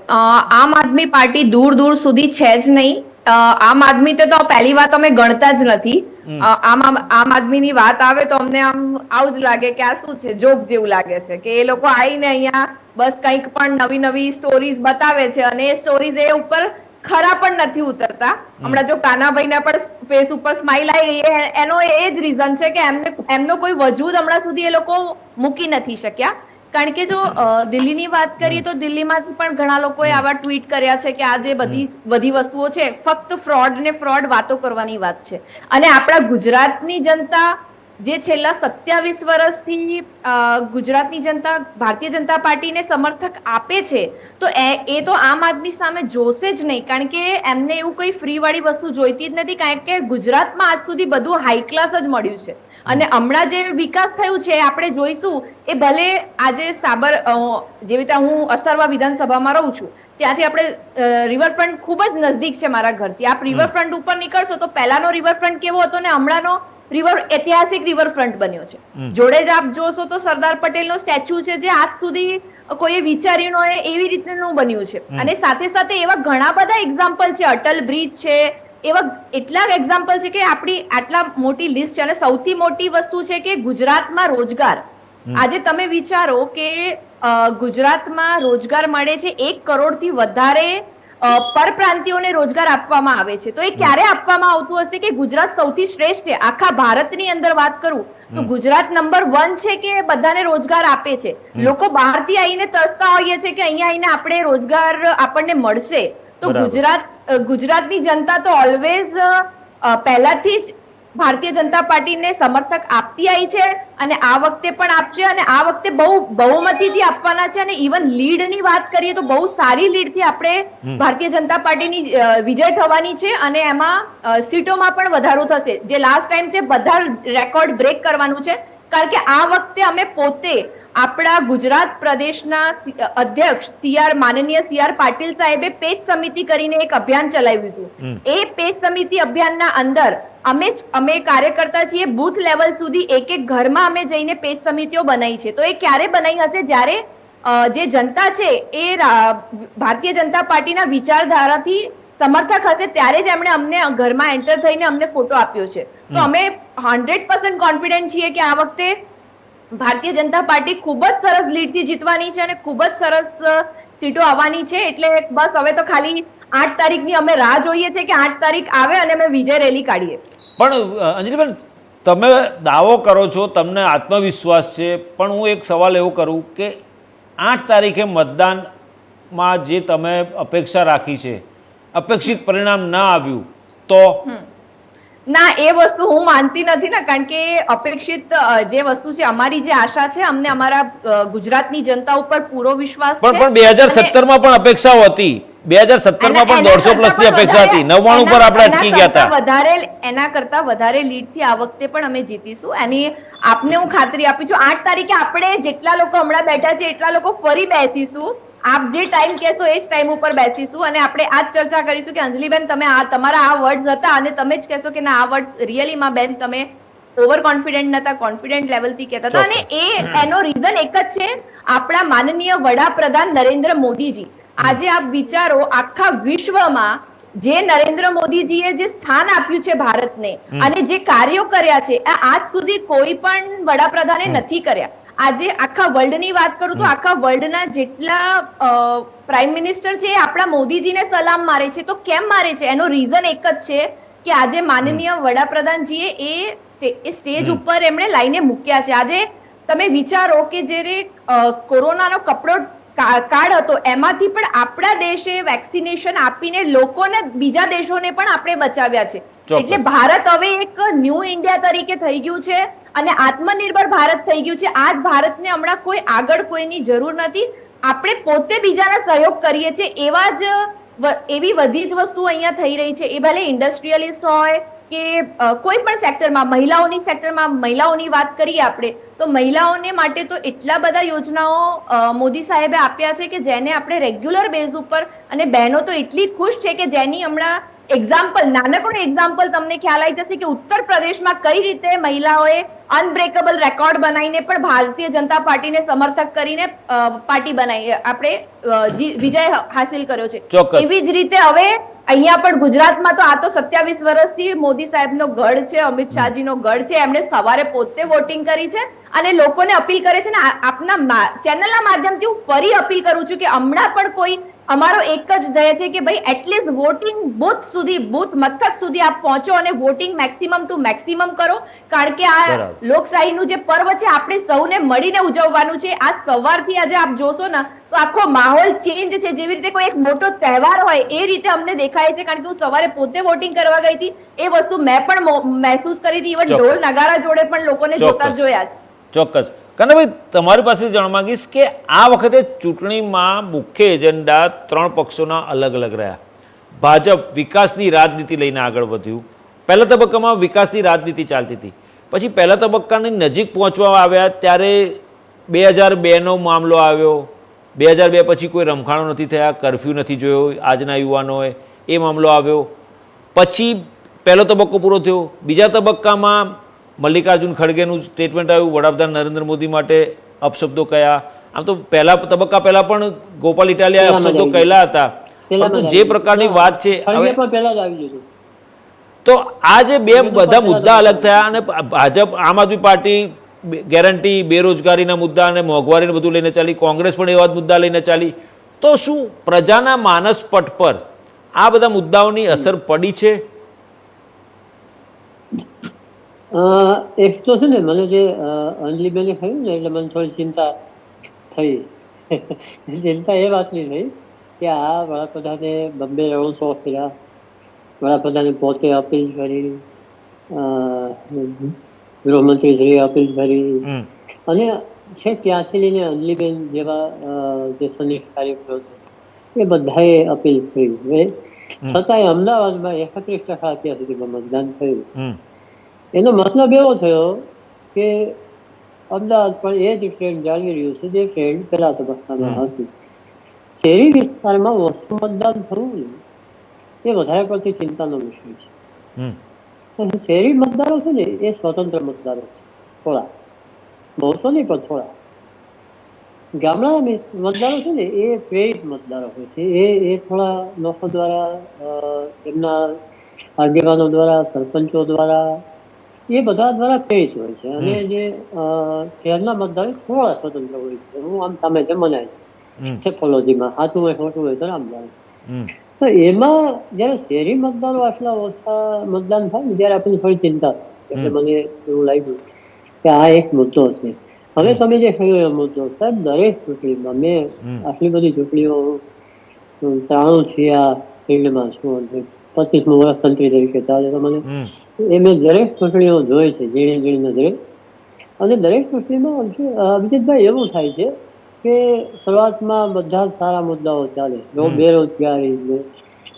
આમ આદમી પાર્ટી દૂર દૂર સુધી છે જ નહીં. આમ આદમી તો પહેલી વાત અમે ગણતા જ નથી. આમ આદમીની વાત આવે તો અમને આમ આવું જ લાગે કે આ શું છે, જોક જેવું લાગે છે કે એ લોકો આવીને અહીંયા બસ કંઈક પણ નવી નવી સ્ટોરીઝ બતાવે છે અને એ સ્ટોરીઝ એ ઉપર ખરા પણ નથી ઉતરતા. હમણાં જો કાનાભાઈના પણ ફેસ ઉપર સ્માઇલ આવી ગઈ, એનો એ જ રીઝન છે કે એમનો કોઈ વજૂદ હમણાં સુધી એ લોકો મૂકી નથી શક્યા. કારણ કે જો દિલ્હીની વાત કરીએ તો દિલ્હીમાંથી પણ ઘણા લોકોએ આવા ટ્વીટ કર્યા છે કે આ જે બધી વસ્તુઓ છે ફક્ત ફ્રોડ વાતો કરવાની વાત છે. અને આપણા ગુજરાતની જનતા જે છેલ્લા 27 વર્ષથી ગુજરાતની જનતા ભારતીય જનતા પાર્ટીને સમર્થક આપે છે તો એ તો આમ આદમી સામે જોશે જ નહીં. કારણ કે એમને એવું કોઈ ફ્રી વાળી વસ્તુ જોઈતી જ નથી. કારણ કે ગુજરાતમાં આજ સુધી બધું હાઈ ક્લાસ જ મળ્યું છે અને હમણાં જે વિકાસ થયું છે આપણે જોઈશું. એ ભલે આજે જેવી રીતે હું અસરવા વિધાનસભામાં રહું છું, ત્યાંથી આપણે રિવરફ્રન્ટ ખૂબ જ નજદીક છે મારા ઘરથી. આપ રિવરફ્રન્ટ ઉપર નીકળશો તો પહેલાનો રિવરફ્રન્ટ કેવો હતો ને હમણાંનો ઐતિહાસિક રિવરફ્રન્ટ બન્યો છે. જોડે જ આપ જોશો તો સરદાર પટેલનો સ્ટેચ્યુ છે જે આજ સુધી કોઈએ વિચાર્યું ન હોય એવી રીતનું બન્યું છે. અને સાથે સાથે એવા ઘણા બધા એક્ઝામ્પલ છે, અટલ બ્રિજ છે, એવા એટલા એક્ઝામ્પલ છે કે આપણી આટલા મોટી લિસ્ટ છે. અને સૌથી મોટી વસ્તુ છે કે ગુજરાતમાં રોજગાર. આજે તમે વિચારો કે ગુજરાતમાં રોજગાર મળે છે 1 કરોડથી વધારે પરપ્રાંતિયોને રોજગાર આપવામાં આવે છે. તો એ ક્યારે આપવામાં આવતું હશે કે ગુજરાત સૌથી શ્રેષ્ઠ છે આખા ભારતની અંદર વાત કરું તો ગુજરાત નંબર 1 છે કે બધાને રોજગાર આપે છે. લોકો બહારથી આવીને તરસતા હોઈએ છે કે અહીંયા આવીને આપણે રોજગાર આપણને મળશે. તો ગુજરાતની જનતા તો ઓલવેઝ પહેલાથી જ ભારતીય જનતા પાર્ટીને સમર્થક આપતી આવી છે અને આ વખતે પણ આપશે. અને આ વખતે બહુમતીથી આપવાના છે. અને ઇવન લીડની વાત કરીએ તો બહુ સારી લીડથી આપણે ભારતીય જનતા પાર્ટીની વિજય થવાની છે અને એમાં સીટોમાં પણ વધારો થશે. જે લાસ્ટ ટાઈમ છે બધા રેકોર્ડ બ્રેક કરવાનું છે. કારણ કે આ વખતે અમે પોતે આપણા ગુજરાત પ્રદેશના અધ્યક્ષ માનનીય CR પાટીલ સાહેબે પેજ સમિતિ કરીને એક અભિયાન ચલાવ્યું હતું. એ પેજ સમિતિ અભિયાનના અંદર અમે કાર્યકર્તા છીએ બૂથ લેવલ સુધી એક ઘરમાં અમે જઈને પેજ સમિતિઓ બનાવી છે. તો એ ક્યારે બનાવી હશે જ્યારે જે જનતા છે એ ભારતીય જનતા પાર્ટીના વિચારધારાથી સમર્થક હશે ત્યારે જ એમણે અમને ઘરમાં એન્ટર થઈને અમને ફોટો આપ્યો છે. તો અમે 100% કોન્ફિડન્ટ છીએ કે આ વખતે ભારતીય જનતા પાર્ટી ખૂબ જ સરસ લીડથી જીતવાની છે અને ખૂબ જ સરસ સીટો આવવાની છે. એટલે બસ હવે તો ખાલી 8 તારીખની અમે રાહ જોઈએ છે કે 8 તારીખ આવે અને અમે વિજય રેલી કાઢીએ. પણ અંજલિબેન, તમે દાવો કરો છો, તમને આત્મવિશ્વાસ છે, પણ હું એક સવાલ એવો કરું કે 8 તારીખે મતદાનમાં જે તમે અપેક્ષા રાખી છે, અપેક્ષિત પરિણામ ના આવ્યું તો? ના, એ વસ્તુ હું માનતી નથી ને. કારણ કે અપેક્ષિત જે વસ્તુ છે, અમારી જે આશા છે, અમને અમારા ગુજરાતની જનતા ઉપર પૂરો વિશ્વાસ છે. પણ 2017માં પણ અપેક્ષાઓ હતી. 2017માં પણ 150 પ્લસની અપેક્ષા હતી. 99 પર આપણે અટકી ગયા હતા. એના કરતા વધારે લીડથી આ વખતે પણ અમે જીતીશું. એની આપને હું ખાતરી આપી છું. 8 તારીખે આપણે જેટલા લોકો હમણાં બેઠા છે એટલા લોકો ફરી બેસીશું. આપ જે ટાઈમ કહેશો એ જ ટાઈમ ઉપર બેસીશું અને આપણે આ જ ચર્ચા કરીશું કે અંજલિબેન તમે તમારા આ વર્ડ્સ હતા અને તમે જ કહેશો કે ના આ વર્ડ્સ રિયલીમાં બેન તમે ઓવર કોન્ફિડન્ટ નતા, કોન્ફિડન્ટ લેવલથી કહેતા હતા. અને એનો રીઝન એક જ છે, આપણા માનનીય વડાપ્રધાન નરેન્દ્ર મોદીજી. આજે આપ વિચારો, આખા વિશ્વમાં જે નરેન્દ્ર મોદીજીએ જે સ્થાન આપ્યું છે ભારતને અને જે કાર્યો કર્યા છે આજ સુધી કોઈ પણ વડાપ્રધાને નથી કર્યા. આજે આખા વર્લ્ડની વાત કરું તો આખા વર્લ્ડના જેટલા પ્રાઇમ મિનિસ્ટર છે એ આપણા મોદીજીને સલામ મારે છે. તો કેમ મારે છે? એનો રીઝન એક જ છે કે આજે માનનીય વડાપ્રધાનજીએ એ સ્ટેજ ઉપર એમણે લાઈને મૂક્યા છે. આજે તમે વિચારો કે જ્યારે કોરોનાનો કપડો કાર્ડ હતો એમાંથી પણ આપણા દેશે વેક્સિનેશન આપીને લોકોને, બીજા દેશોને પણ આપણે બચાવ્યા છે. એટલે ભારત હવે એક ન્યૂ ઇન્ડિયા તરીકે થઈ ગયું છે અને આત્મનિર્ભર ભારત થઈ ગયું છે. આજ ભારતને હમણાં કોઈ આગળ કોઈની જરૂર નથી, આપણે પોતે બીજાના સહયોગ કરીએ છીએ. એવી બધી જ વસ્તુ અહીંયા થઈ રહી છે. એ ભલે ઇન્ડસ્ટ્રીયલિસ્ટ હોય કે કોઈ પણ સેક્ટરમાં, મહિલાઓની વાત કરીએ આપણે તો મહિલાઓને માટે તો એટલા બધા યોજનાઓ મોદી સાહેબે આપ્યા છે કે જેને આપણે રેગ્યુલર બેઝ ઉપર, અને બહેનો તો એટલી ખુશ છે કે જેની હમણાં એક્ઝામ્પલ, નાનકડું એક્ઝામ્પલ તમને ખ્યાલ આવી જશે કે ઉત્તર પ્રદેશમાં કઈ રીતે મહિલાઓએ અનબ્રેકેબલ રેકોર્ડ બનાવીને પણ ભારતીય જનતા પાર્ટીને સમર્થક કરીને પાર્ટી બનાવી, આપણે વિજય હાસિલ કર્યો છે. એવી જ રીતે હવે અહીંયા પણ ગુજરાતમાં તો આ તો 27 વર્ષથી મોદી સાહેબનો ગઢ છે, અમિત શાહજીનો ગઢ છે. એમણે સવારે પોતે વોટિંગ કરી છે અને લોકોને અપીલ કરે છે. ને આપના ચેનલના માધ્યમથી હું ફરી અપીલ કરું છું કે હમણાં પણ કોઈ, અમારો એક જ ધ્યેય છે કે ભાઈ એટલીસ્ટ વોટિંગ બૂથ સુધી, બૂથ મથક સુધી આપ પહોંચો અને વોટિંગ મેક્સિમમ ટુ મેક્સિમમ કરો. કારણ કે આ લોકશાહીનું જે પર્વ છે આપણે સૌને મળીને ઉજવવાનું છે. આજ સવારથી આજે આપ જોશો ને તો આખો માહોલ ચેન્જ છે. જેવી રીતે કોઈ એક મોટો તહેવાર હોય એ રીતે અમને દેખાય છે. કારણ કે હું સવારે પોતે વોટિંગ કરવા ગઈ હતી, એ વસ્તુ મેં પણ મહેસૂસ કરી હતી. ઇવન ઢોલ નગારા જોડે પણ લોકોને જોતા જોયા છે. ચોક્કસ. કનકભાઈ, તમારી પાસે જાણવા માંગીશ કે આ વખતે ચૂંટણીમાં મુખ્ય એજન્ડા 3 પક્ષોના અલગ અલગ રહ્યા. ભાજપ વિકાસની રાજનીતિ લઈને આગળ વધ્યું. પહેલા તબક્કામાં વિકાસની રાજનીતિ ચાલતી હતી. પછી પહેલા તબક્કાની નજીક પહોંચવા આવ્યા ત્યારે 2002નો મામલો આવ્યો. 2002 પછી કોઈ રમખાણો નથી થયા, કરફ્યુ નથી જોયો આજના યુવાનોએ, એ મામલો આવ્યો. પછી પહેલો તબક્કો પૂરો થયો. બીજા તબક્કામાં મલ્લિકાર્જુન ખડગેનું સ્ટેટમેન્ટ આવ્યું, વડાપ્રધાન નરેન્દ્ર મોદી માટે અપશબ્દો કયા. આમ તો પહેલા તબક્કા પહેલા પણ ગોપાલ ઇટાલિયાએ અપશબ્દો કહેલા હતા, પરંતુ જે પ્રકારની વાત છે હવે, તો આ જે બે બધા મુદ્દા અલગ થયા અને ભાજપ, આમ આદમી પાર્ટી ગેરંટી, બેરોજગારીના મુદ્દા અને મોંઘવારીને બધું લઈને ચાલી, કોંગ્રેસ પણ એવા જ મુદ્દા લઈને ચાલી. તો શું પ્રજાના માનસ પટ પર આ બધા મુદ્દાઓની અસર પડી છે? એક તો છે ને, મને જે અંજલિબેને કહ્યું ને એટલે મને થોડી ચિંતા થઈ. ચિંતા એ વાતની થઈ કે આ વડાપ્રધાને બબ્બે રણોત્સવ કર્યા, વડાપ્રધાને પોતે અપીલ કરી, ગૃહમંત્રીશ્રીએ અપીલ કરી, અને છે ત્યાંથી લઈને અંજલિબેન જેવા જે સનિષ્ઠ કાર્યકરો છે એ બધાએ અપીલ કરી. છતાંય અમદાવાદમાં 31% અત્યાર સુધીમાં મતદાન થયું. એનો મતલબ એવો થયો કે અમદાવાદ પણ એ જ ટ્રેન્ડ જાળવી રહ્યું છે જે ટ્રેન્ડ પહેલા તબક્કામાં હતું. શહેરી વિસ્તારમાં ઓછું મતદાન થવું એ વધારે પડતી ચિંતાનો વિષય છે. શહેરી મતદારો છે ને એ સ્વતંત્ર મતદારો છે, થોડા, બહુ તો નહીં પણ થોડા. ગામડાના મતદારો છે ને એ પ્રેરિત મતદારો હોય છે. એ થોડા લોકો દ્વારા, એમના આગેવાનો દ્વારા, સરપંચો દ્વારા, એ બધા દ્વારા પ્રેરિત હોય છે. અને જે શહેરના મતદારો થોડા સ્વતંત્ર હોય છે. હું આમ સામે છે મનાય સેફોલોજીમાં, સાચું હોય ખોટું હોય તો રામ જાણે. તો એમાં જયારે શહેરી મતદારો આટલા ઓછા મતદાન થાય ને ત્યારે આપણને થોડી ચિંતા થાય. એટલે મને એવું લાગ્યું કે આ એક મુદ્દો છે. હવે તમે જે કહ્યું એ મુદ્દો, સાહેબ દરેક ચૂંટણીમાં, મેં આટલી બધી ચૂંટણીઓ 93 થી આ ફિલ્ડમાં છું, 25મું વર્ષ તંત્રી તરીકે ચાલે, તો મને એ મેં દરેક ચૂંટણીઓ જોઈ છે, ઝીણી ઝીણી નજરે. અને દરેક ચૂંટણીમાં અભિજીતભાઈ એવું થાય છે કે શરૂઆતમાં બધા સારા મુદ્દાઓ ચાલે, બેરોજગારી ને,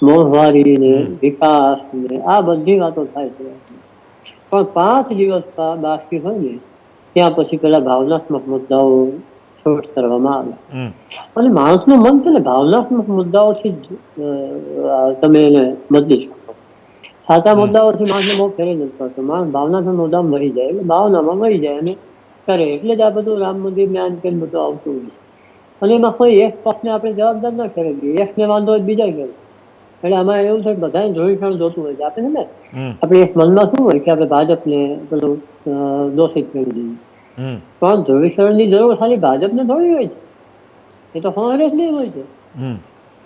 મોંઘવારી ને, વિકાસ ને, આ બધી વાતો થાય છે. પણ 5 દિવસ બાકી હોય ને ત્યાં પછી પેલા ભાવનાત્મક મુદ્દાઓ છૂટ કરવામાં આવે. હમ અને માણસનું મન છે ને ભાવનાત્મક મુદ્દાઓથી જ તમે એને બદલી શકો. સાચા મુદ્દાઓથી માણસને બહુ ફેરી નથી પડતો. માણસ ભાવનાત્મક મુદ્દામાં મરી જાય એટલે ભાવનામાં મરી જાય અને કરે એટલે જ આ બધું રામ મંદિર ને આન તેન બધું આવતું હોય છે. અને એમાં કોઈ એક પક્ષને આપણે જવાબદાર ના ઠેરવીએ. એકને વાંધો હોય બીજા કરે. એટલે આમાં એવું છે બધાને જોઈશું જોતું હોય છે. આપણે ને હમ આપણે એક મનમાં શું હોય કે આપણે ભાજપને પેલું દોષિત કરી દઈએ. હમ પણ ધ્રુવીકરણની જરૂર ખાલી ભાજપને થોડી હોય છે, એ તો કોંગ્રેસની હોય છે. હમ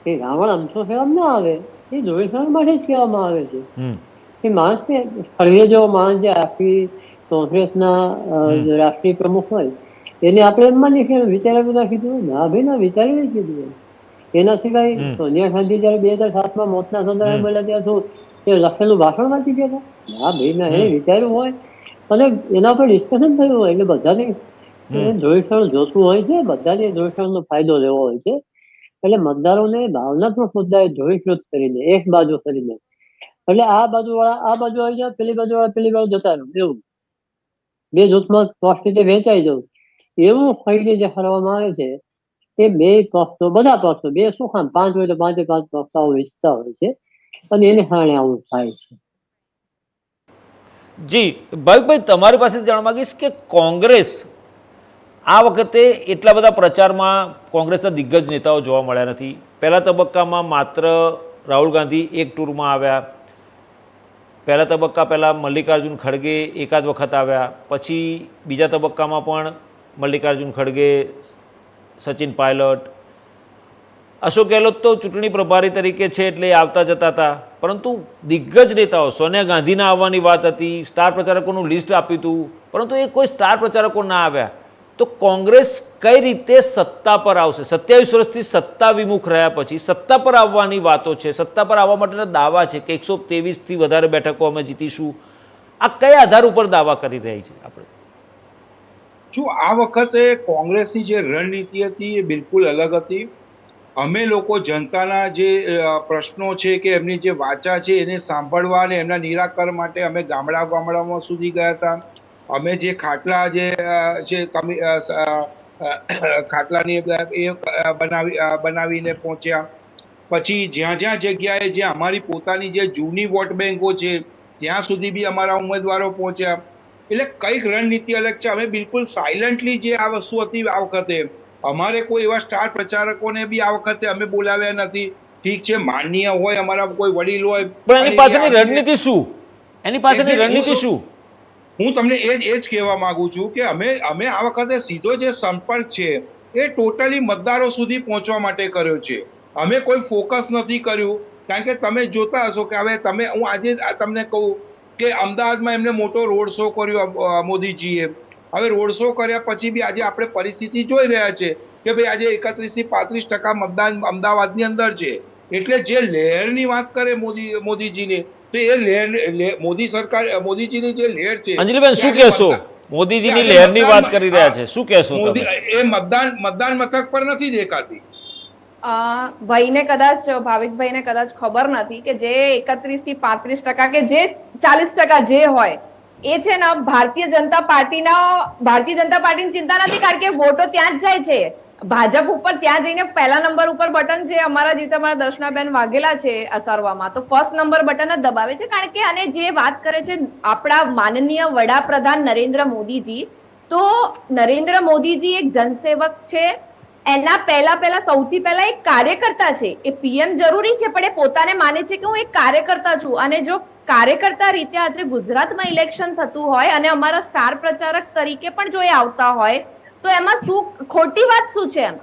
એ રાવણ અમથો કહેવામાં ના આવે, એ ધ્રુવીકરણ માટે જ કહેવામાં આવે છે. હમ એ માણસને ખડગે જેવો માણસ જે આખી કોંગ્રેસના રાષ્ટ્રીય પ્રમુખ હોય એને આપણે એમ માની કે વિચાર્યા બધા કીધું હોય. ના ભાઈ ના વિચારીને જ કીધું હોય. એના સિવાય સોનિયા ગાંધી જયારે 2007માં મોતના સંદર્ભે બોલ્યા ત્યાં શું એ લખેલું ભાષણ વાંચી ગયા હતા? ના ભાઈ ના, એને વિચાર્યું હોય અને એના પર ડિસ્કશન થયું હોય એટલે બધાને ધ્રુવીકરણ જોતું હોય છે. બધાને ધ્રુવીકરણનો ફાયદો લેવો હોય છે. એટલે મતદારોને ભાવનાત્મક મુદ્દાએ ધ્રુવીકૃત કરીને એક બાજુ કરીને એટલે આ બાજુ વાળા આ બાજુ આવી જાય, પેલી બાજુ વાળા પેલી બાજુ જતા રહો, એવું બે જૂથમાં સ્પષ્ટ રીતે વેચાઈ જવું એવું કહીને જે કરવામાં આવે છે એ બે પક્ષો બધા પક્ષો બે શું કામ 5 હોય તો 5 પક્ષો ઈચ્છતા હોય છે અને એને કારણે આવું થાય છે. જી ભાવિકભાઈ, તમારી પાસે જાણવા માંગીશ કે કોંગ્રેસ આ વખતે એટલા બધા પ્રચારમાં કોંગ્રેસના દિગ્ગજ નેતાઓ જોવા મળ્યા નથી. પહેલા તબક્કામાં માત્ર રાહુલ ગાંધી એક ટૂરમાં આવ્યા. પહેલા તબક્કા પહેલાં મલ્લિકાર્જુન ખડગે એકાદ વખત આવ્યા. પછી બીજા તબક્કામાં પણ મલ્લિકાર્જુન ખડગે, સચિન પાયલટ, અશોક ગેહલોત તો ચૂંટણી પ્રભારી તરીકે છે એટલે આવતા જતા હતા. પરંતુ દિગ્ગજ નેતાઓ, સોનિયા ગાંધીના આવવાની વાત હતી, સ્ટાર પ્રચારકોનું લિસ્ટ આપ્યું હતું, પરંતુ એ કોઈ સ્ટાર પ્રચારકો ના આવ્યા. તો કોંગ્રેસ કઈ રીતે સત્તા પર આવશે? 27 વર્ષથી સત્તા વિમુખ રહ્યા પછી સત્તા પર આવવાની વાતો છે, સત્તા પર આવવા માટેના દાવા છે કે 123થી વધારે બેઠકો અમે જીતીશું. આ કયા આધાર ઉપર દાવા કરી રહી છે આપણે? જો આ વખતે કોંગ્રેસની જે રણનીતિ હતી એ બિલકુલ અલગ હતી. અમે લોકો જનતાના જે પ્રશ્નો છે કે એમની જે વાચા છે એને સાંભળવા અને એમના નિરાકરણ માટે અમે ગામડામાં સુધી ગયા હતા. અમે જે ખાટલા જે ખાટલાની એ બનાવીને પહોંચ્યા. પછી જ્યાં જ્યાં જગ્યાએ જે અમારી પોતાની જે જૂની વોટ બેંકો છે ત્યાં સુધી બી અમારા ઉમેદવારો પહોંચ્યા. એટલે કઈક રણનીતિ અલગ છે. અમે બિલકુલ સાયલન્ટલી જે આ વસ્તુ હતી આ વખતે અમારે કોઈ એવા સ્ટાર પ્રચારકોને બી આ વખતે અમે બોલાવ્યા નથી. ઠીક છે, માનનીય હોય, અમારા કોઈ વડીલ હોય, પણ એની પાછળની રણનીતિ શું? એની પાછળની રણનીતિ શું? હું તમને એ જ કહેવા માંગુ છું કે અમે આ વખતે સીધો જે સંપર્ક છે એ ટોટલી મતદારો સુધી પહોંચવા માટે કર્યો છે. અમે કોઈ ફોકસ નથી કર્યું. કારણ કે તમે જોતા હશો કે હવે હું આજે તમને કહું કે અમદાવાદમાં એમને મોટો રોડ શો કર્યો મોદીજીએ. હવે રોડ શો કર્યા પછી બી આજે આપણે પરિસ્થિતિ જોઈ રહ્યા છે કે ભાઈ આજે 31% થી 35% મતદાન અમદાવાદની અંદર છે. એટલે જે લહેરની વાત કરે મોદીજીની તો એ લહેર મોદી સરકાર મોદીજીની જે લહેર છે. અંજલિબેન શું કહેશો? મોદીજીની લહેરની વાત કરી રહ્યા છે, શું કહેશો તમે? એ મતદાન મથક પર નથી દેખાતી. ભાઈને કદાચ ભાવિકભાઈને કદાચ ખબર નથી કે જે 31 થી 35% કે જે 40% જે હોય એ છે ને ભારતીય જનતા પાર્ટીની ચિંતા નથી, કારણ કે વોટો ત્યાં જ જાય છે ભાજપ ઉપર. ત્યાં જઈને પહેલા નંબર ઉપર બટન જે અમારા જીવતા અમારા દર્શનાબેન વાઘેલા છે અસરવામાં, તો ફર્સ્ટ નંબર બટન જ દબાવે છે. કારણ કે અને જે વાત કરે છે આપણા માનનીય વડાપ્રધાન નરેન્દ્ર મોદીજી, તો નરેન્દ્ર મોદીજી એક જનસેવક છે. એના પહેલા સૌથી પહેલા એક કાર્યકર્તા છે. એ પીએમ જરૂરી છે પણ એ પોતાને માને છે કે હું એક કાર્યકર્તા છું. અને જો કાર્યકર્તા રીતે આજે ગુજરાતમાં ઇલેક્શન થતું હોય અને અમારા સ્ટાર પ્રચારક તરીકે પણ જો એ આવતા હોય તો એમાં શું ખોટી વાત શું છે? એમ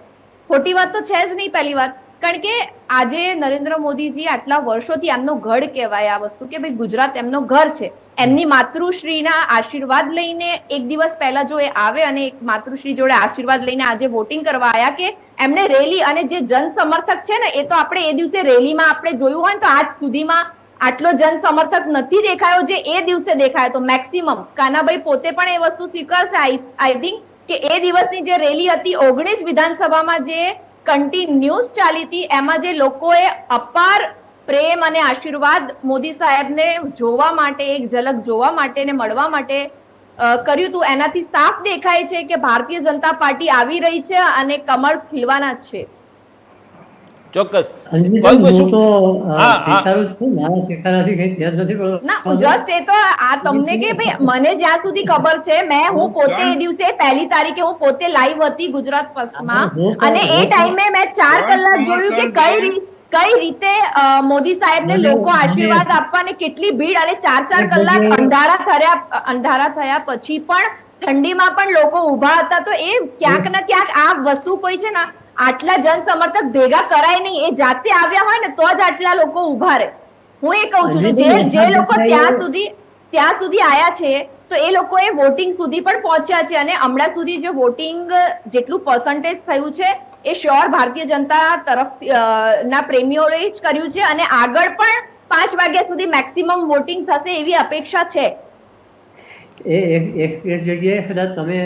ખોટી વાત તો છે જ નહીં પહેલી વાત. કારણ કે આજે નરેન્દ્ર મોદીજી આટલા વર્ષોથી એમનો ગઢ કહેવાય આ વસ્તુ કે ભાઈ ગુજરાત એમનો ઘર છે. એમની માતૃશ્રીના આશીર્વાદ લઈને એક દિવસ પહેલા જો એ આવે અને એક માતૃશ્રી જોડે આશીર્વાદ લઈને આજે વોટિંગ કરવા આવ્યા કે એમને રેલી અને જે જન સમર્થક છે ને એ તો આપણે એ દિવસે રેલીમાં આપણે જોયું હોય તો આજ સુધીમાં આટલો જન સમર્થક નથી દેખાયો જે એ દિવસે દેખાયો. તો મેક્સિમમ કાનાભાઈ પોતે પણ એ વસ્તુ સ્વીકારશે આઈ થિંક કે એ દિવસની જે રેલી હતી 19 વિધાનસભામાં જે કન્ટિન્યુઅસ ચાલી હતી એમાં જે લોકોએ અપાર પ્રેમ અને આશીર્વાદ મોદી સાહેબને જોવા માટે, એક ઝલક જોવા માટે ને મળવા માટે કર્યું હતું એનાથી સાફ દેખાય છે કે ભારતીય જનતા પાર્ટી આવી રહી છે અને કમળ ખીલવાના જ છે. ચોક્કસ. અંજલિબેન, ભાવિકભાઈ હું શું તો હા હા સ્વીકારું છું, મારા સ્વીકારવાથી કંઈ ફેર નથી પડતો. ના જસ્ટ એ તો આ તમને કે ભાઈ મને જ્યાં સુધી ખબર છે હું પોતે એ દિવસે 1 તારીખે હું પોતે લાઈવ હતી ગુજરાત ફર્સ્ટમાં અને એ ટાઈમે મેં 4 કલાક જોયું કે કઈ રીતે મોદી સાહેબને લોકો આશીર્વાદ આપવા અને કેટલી ભીડ અને 4 કલાક અંધારા થયા પછી પણ ઠંડીમાં પણ લોકો ઊભા હતા. તો એ ક્યાંક ને ક્યાંક આ વસ્તુ કોઈ છે ને આટલા જન સમર્થક ભેગા કરાય નહીં, એ જાતે આવ્યા હોય ને તો જ આટલા લોકો ઊભા રહે. હું એ કહું છું તો જે લોકો ત્યાં સુધી આયા છે તો એ લોકોએ વોટિંગ સુધી પણ પહોંચ્યા છે અને હમણાં સુધી જે વોટિંગ જેટલું પર્સન્ટેજ થયું છે એ શ્યોર ભારતીય જનતા તરફ ના પ્રેમીઓએ જ કર્યું છે અને આગળ પણ 5 વાગ્યા સુધી મેક્સિમમ વોટિંગ થશે એવી અપેક્ષા છે. એક જગ્યાએ કદાચ તમે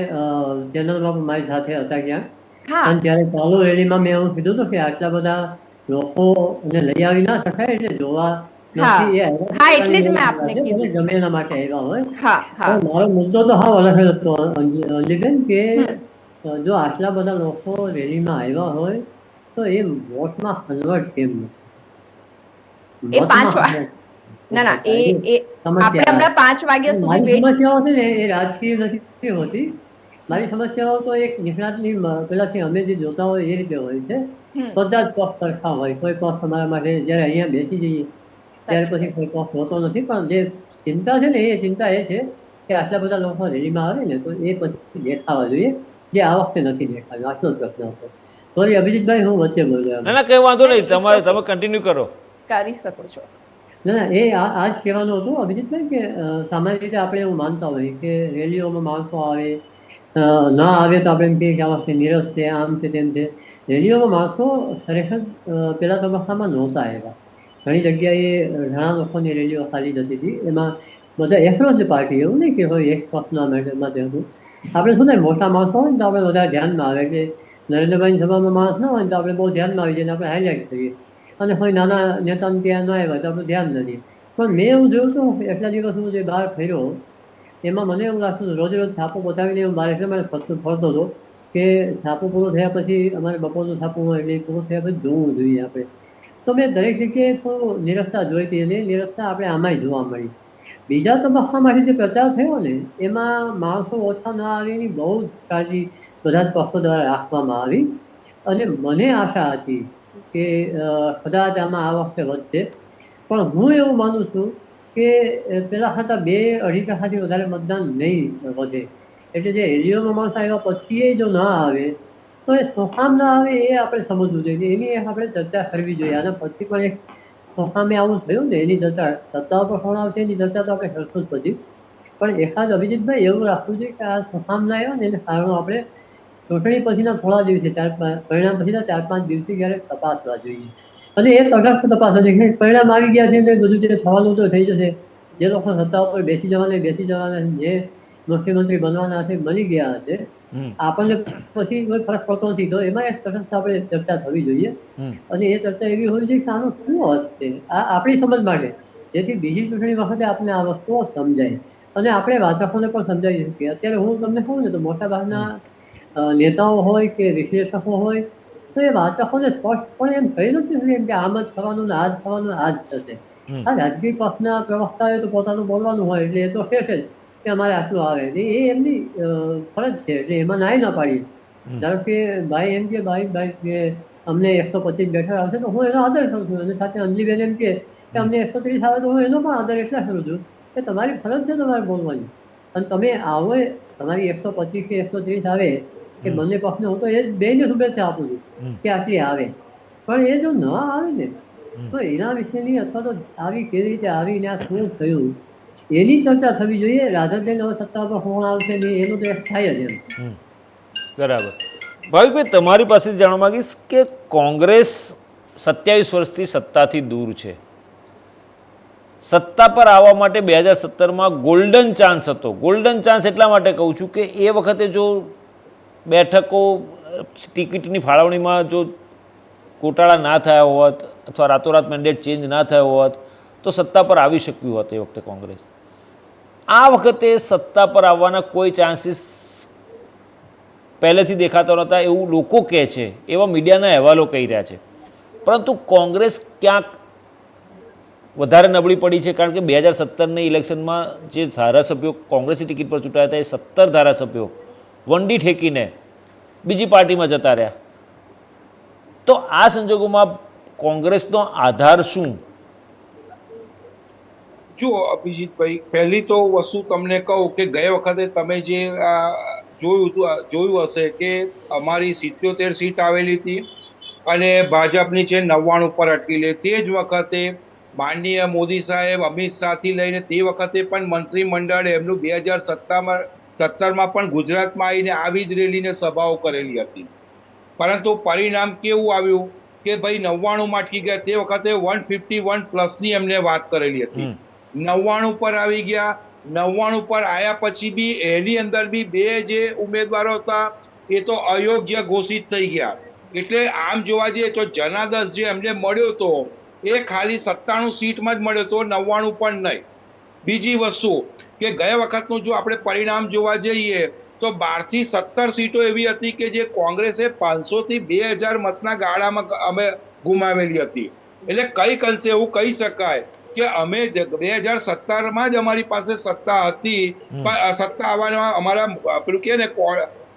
ચેનલમાં પણ મારી સાથે હતા ક્યાં, હા અને ત્યારે ચાલુ રેલીમાં મેં એવું કીધું હતું કે આટલા બધા લોકોને લઈ આવી ના શકાય, એટલે જોવા હા નથી એ હા એટલે જ મેં આપને આવ્યા કીધું. જમે એના માટે આવ્યા હોય. હા હા પણ મારો મુદ્દો તો હા અલગ જ હતો અંજલિબેન, કે જો આટલા બધા લોકો રેલીમાં આવ્યા હોય તો એ વોટમાં કન્વર્ટ કેમ નથી? એ 5 ના ના એ આપણે હમણાં 5 વાગ્યા સુધી મારી વેટ. સમસ્યાઓ છે ને એ રાજકીય નથી હોતી. મારી સમસ્યાઓ તો એક નિષ્ણાતની પેલાથી અમે જે જોતા હોય એ રીતે હોય છે. બધા જ પક્ષ સરખા હોય, કોઈ પક્ષ તમારા માટે જ્યારે અહીંયા બેસી જઈએ ત્યારે પછી કોઈ પક્ષ હોતો નથી. પણ જે ચિંતા છે ને એ ચિંતા એ છે કે આટલા બધા લોકો રેલીમાં આવે ને તો એ પછી દેખાવા જોઈએ, જે આ વખતે નથી દેખાયું. આટલો જ પ્રશ્ન હતો. સોરી અભિજીતભાઈ, હું વચ્ચે બોલ ગયો. ના ના કંઈ વાંધો નહીં, તમે કન્ટિન્યુ કરો. કરી શકો છો. ના એ આ જ કહેવાનું હતું અભિજીતભાઈ કે સામાન્ય રીતે આપણે એવું માનતા હોઈએ કે રેલીઓમાં માણસો આવે, ના આવે તો આપણે એમ કહીએ કે આ વખતે નીરસ છે, આમ છે, તેમ છે. રેલીઓમાં માણસો ખરેખર પેલા તબક્કામાં નહોતા આવ્યા. ઘણી જગ્યાએ ઘણા લોકોની રેલીઓ ખાલી જતી હતી. એમાં બધા એક્રોસ ધ પાર્ટી, એવું નહીં કે હોય એક પક્ષના માટે હતું. આપણે શું થાય, મોટા માણસો હોય ને તો આપણે વધારે ધ્યાનમાં આવે કે નરેન્દ્રભાઈની સભામાં માણસ ના હોય ને તો આપણે બહુ ધ્યાનમાં આવી જઈએ, આપણે હાઇલાઇટ કરીએ. અને કોઈ નાના નેતાને ત્યાં ન આવ્યા તો આપણું ધ્યાન નથી. પણ મેં એવું જોયું હતું એટલા દિવસ હું જે બહાર ફર્યો એમાં મને એવું લાગતું હતું, રોજ રોજ છાપો પતાવીને હું બહાર એટલે મારે ફરતો હતો કે છાપો પૂરો થયા પછી અમારે બપોરનું છાપું હોય એટલે પૂરું થયા પછી જોવું જોઈએ આપણે. તો મેં દરેક જગ્યાએ થોડું નિરસતા જોઈ હતી અને નિરસતા આપણે આમાંય જોવા મળી. બીજા તબક્કામાંથી જે પ્રચાર થયો ને એમાં માણસો ઓછા ના આવે એની બહુ જ કાળજી બધા જ પક્ષો દ્વારા રાખવામાં આવી. અને મને આશા હતી કે કદાચ આમાં આ વખતે વધશે. પણ હું એવું માનું છું કે પેલા કરતાં 2-2.5% વધારે મતદાન નહીં વધે. એટલે જે રેલીઓમાં માણસ આવ્યા પછી એ જો ના આવે તો એ સોફામ ના આવે એ આપણે સમજવું જોઈએ, એની આપણે ચર્ચા કરવી જોઈએ. આના પછી પણ એક સોફામે આવું થયું ને એની ચર્ચા સત્તા ઉપર કોણ આવશે એની ચર્ચા તો આપણે કરશું જ પછી. પણ એકાદ અભિજીતભાઈ એવું રાખવું જોઈએ કે આ સોફામ ના આવ્યા ને એને કારણો આપણે ચૂંટણી પછીના થોડા દિવસે પરિણામ પછીના 4-5 દિવસે ક્યારેક તપાસવા જોઈએ. અને એ તટસ્થ તપાસ હતી કે પરિણામ આવી ગયા છે એટલે બધું જે થવાનું તો થઈ જશે. જે લોકો સત્તા ઉપર બેસી જવાના, જે મુખ્યમંત્રી બનવાના છે બની ગયા હશે. આપણને પછી કોઈ ફરક પડતો નથી. તો એમાં એક તટસ્થ આપણે ચર્ચા થવી જોઈએ. અને એ ચર્ચા એવી હોવી જોઈએ કે આનું શું હશે આ આપણી સમજ માટે, જેથી બીજી ચૂંટણી વખતે આપણે આ વસ્તુઓ સમજાય અને આપણે વાચકોને પણ સમજાવી શકીએ. અત્યારે હું તમને કહું ને તો મોટાભાગના નેતાઓ હોય કે વિશ્લેષકો હોય તો એ વાચકોને સ્પષ્ટપણે એમ કહી નથી શકે કે આમ જ થવાનું ને આ જ થવાનું, આ જ થશે. આ રાજકીય પક્ષના પ્રવક્તાએ તો પોતાનું બોલવાનું હોય એટલે એ તો કહેશે જ કે અમારે આટલું આવે. એ એમની ફરજ છે એટલે એમાં નાય ના પાડીએ. ધારો કે ભાઈ એમ કે ભાઈ કે અમને 125 બેઠક આવશે તો હું એનો આદર કરું છું, અને સાથે અંજલિબેન એમ કે અમને 130 આવે તો હું એનો પણ આદર એટલા કરું છું કે તમારી ફરજ છે તમારે બોલવાની. અને તમે આવો તમારી 125 કે 130 આવે કે બંને પક્ષને હું તો એ બેને શુભેચ્છા આપું છું કે આટલી આવે. પણ એ જો ન આવે ને તો એના વિશેની અથવા તો આવી કેવી રીતે આવી ને આ શું થયું એની ચર્ચા થવી જોઈએ. રાધર હવે સત્તા પર કોણ આવશે ને એનું તો એક થાય જ એમ. બરાબર. ભાવિકભાઈ, તમારી પાસે જાણવા માંગીશ કે કોંગ્રેસ 27 વર્ષથી સત્તાથી દૂર છે. સત્તા પર આવવા માટે 2017માં ગોલ્ડન ચાન્સ હતો. ગોલ્ડન ચાન્સ એટલા માટે કહું છું કે એ વખતે જો બેઠકો ટિકિટની ફાળવણીમાં જો ગોટાળા ના થયા હોત અથવા રાતોરાત મેન્ડેટ ચેન્જ ના થયો હોત તો સત્તા પર આવી શક્યું હોત એ વખતે કોંગ્રેસ. આ વખતે સત્તા પર આવવાના કોઈ ચાન્સીસ પહેલેથી દેખાતા નહોતા એવું લોકો કહે છે, એવા મીડિયાના અહેવાલો કહી રહ્યા છે. પરંતુ કોંગ્રેસ ક્યાંક વધારે નબળી પડી છે, કારણ કે 2017ની ઇલેક્શનમાં જે ધારાસભ્યો કોંગ્રેસની ટિકિટ પર ચૂંટાયા હતા એ 17 ધારાસભ્યો વંડી ઠેકીને બીજી પાર્ટીમાં જતા રહ્યા. તો આ સંજોગોમાં કોંગ્રેસનો આધાર શું? જુઓ અભિજીતભાઈ, પહેલી તો વસ્તુ તમને કહું કે ગયા વખતે તમે જે જોયું હશે કે અમારી 77 સીટ આવેલી હતી અને ભાજપની છે 99 પર અટકેલી. તે જ વખતે માનનીય મોદી સાહેબ અમિત શાહથી લઈને તે વખતે પણ મંત્રીમંડળ એમનું 2017માં પણ ગુજરાતમાં આવીને આવી જ રેલીને સભાઓ કરેલી હતી. પરંતુ પરિણામ કેવું આવ્યું કે ભાઈ 99માં અટકી ગયા. તે વખતે 151 પ્લસની એમને વાત કરેલી હતી, 99 પર આવી ગયા. 99 પર આવ્યા પછી બી એની અંદર બી 2 જે ઉમેદવારો હતા એ તો અયોગ્ય ઘોષિત થઈ ગયા. એટલે આમ જોવા જઈએ તો જનાદેશ જે એમને મળ્યો હતો એ ખાલી 97 સીટમાં જ મળ્યો હતો, 99 પણ નહીં. બીજી વસ્તુ કે ગયા વખતનું જો આપણે પરિણામ જોવા જઈએ તો 12 થી 17 સીટો એવી હતી કે જે કોંગ્રેસે 500 થી 2000 મતના ગાળામાં અમે ગુમાવેલી હતી. એટલે કઈક અંશે એવું કહી શકાય કે અમે 2017માં જ અમારી પાસે સત્તા હતી, પણ સત્તા આવવામાં અમારા પેલું કે ને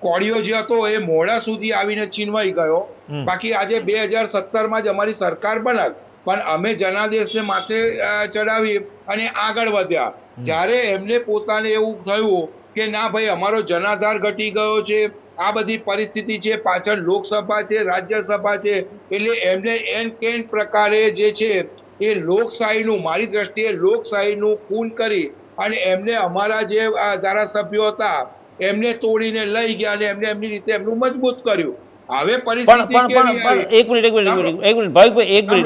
કોળિયો જે હતો એ મોડા સુધી આવીને છીનવાઈ ગયો. બાકી આજે 2017માં જ અમારી સરકાર બની, પણ અમે જનાદેશને માથે ચડાવી અને આગળ વધ્યા. જ્યારે એમને પોતાને એવું થયું કે ના ભાઈ અમારો જનાધાર ઘટી ગયો છે, આ બધી પરિસ્થિતિ છે, પાછળ લોકસભા છે, રાજ્યસભા છે, એટલે એમને એન કેન પ્રકારે જે છે એ લોકશાહીનું, મારી દ્રષ્ટિએ લોકશાહીનું ખૂન કરી અને એમને અમારા જે ધારાસભ્યો હતા એમને તોડીને લઈ ગયા અને એમને એમની રીતે એમનું મજબૂત કર્યું. હવે પરિસ્થિતિ એક મિનિટ ભાઈ,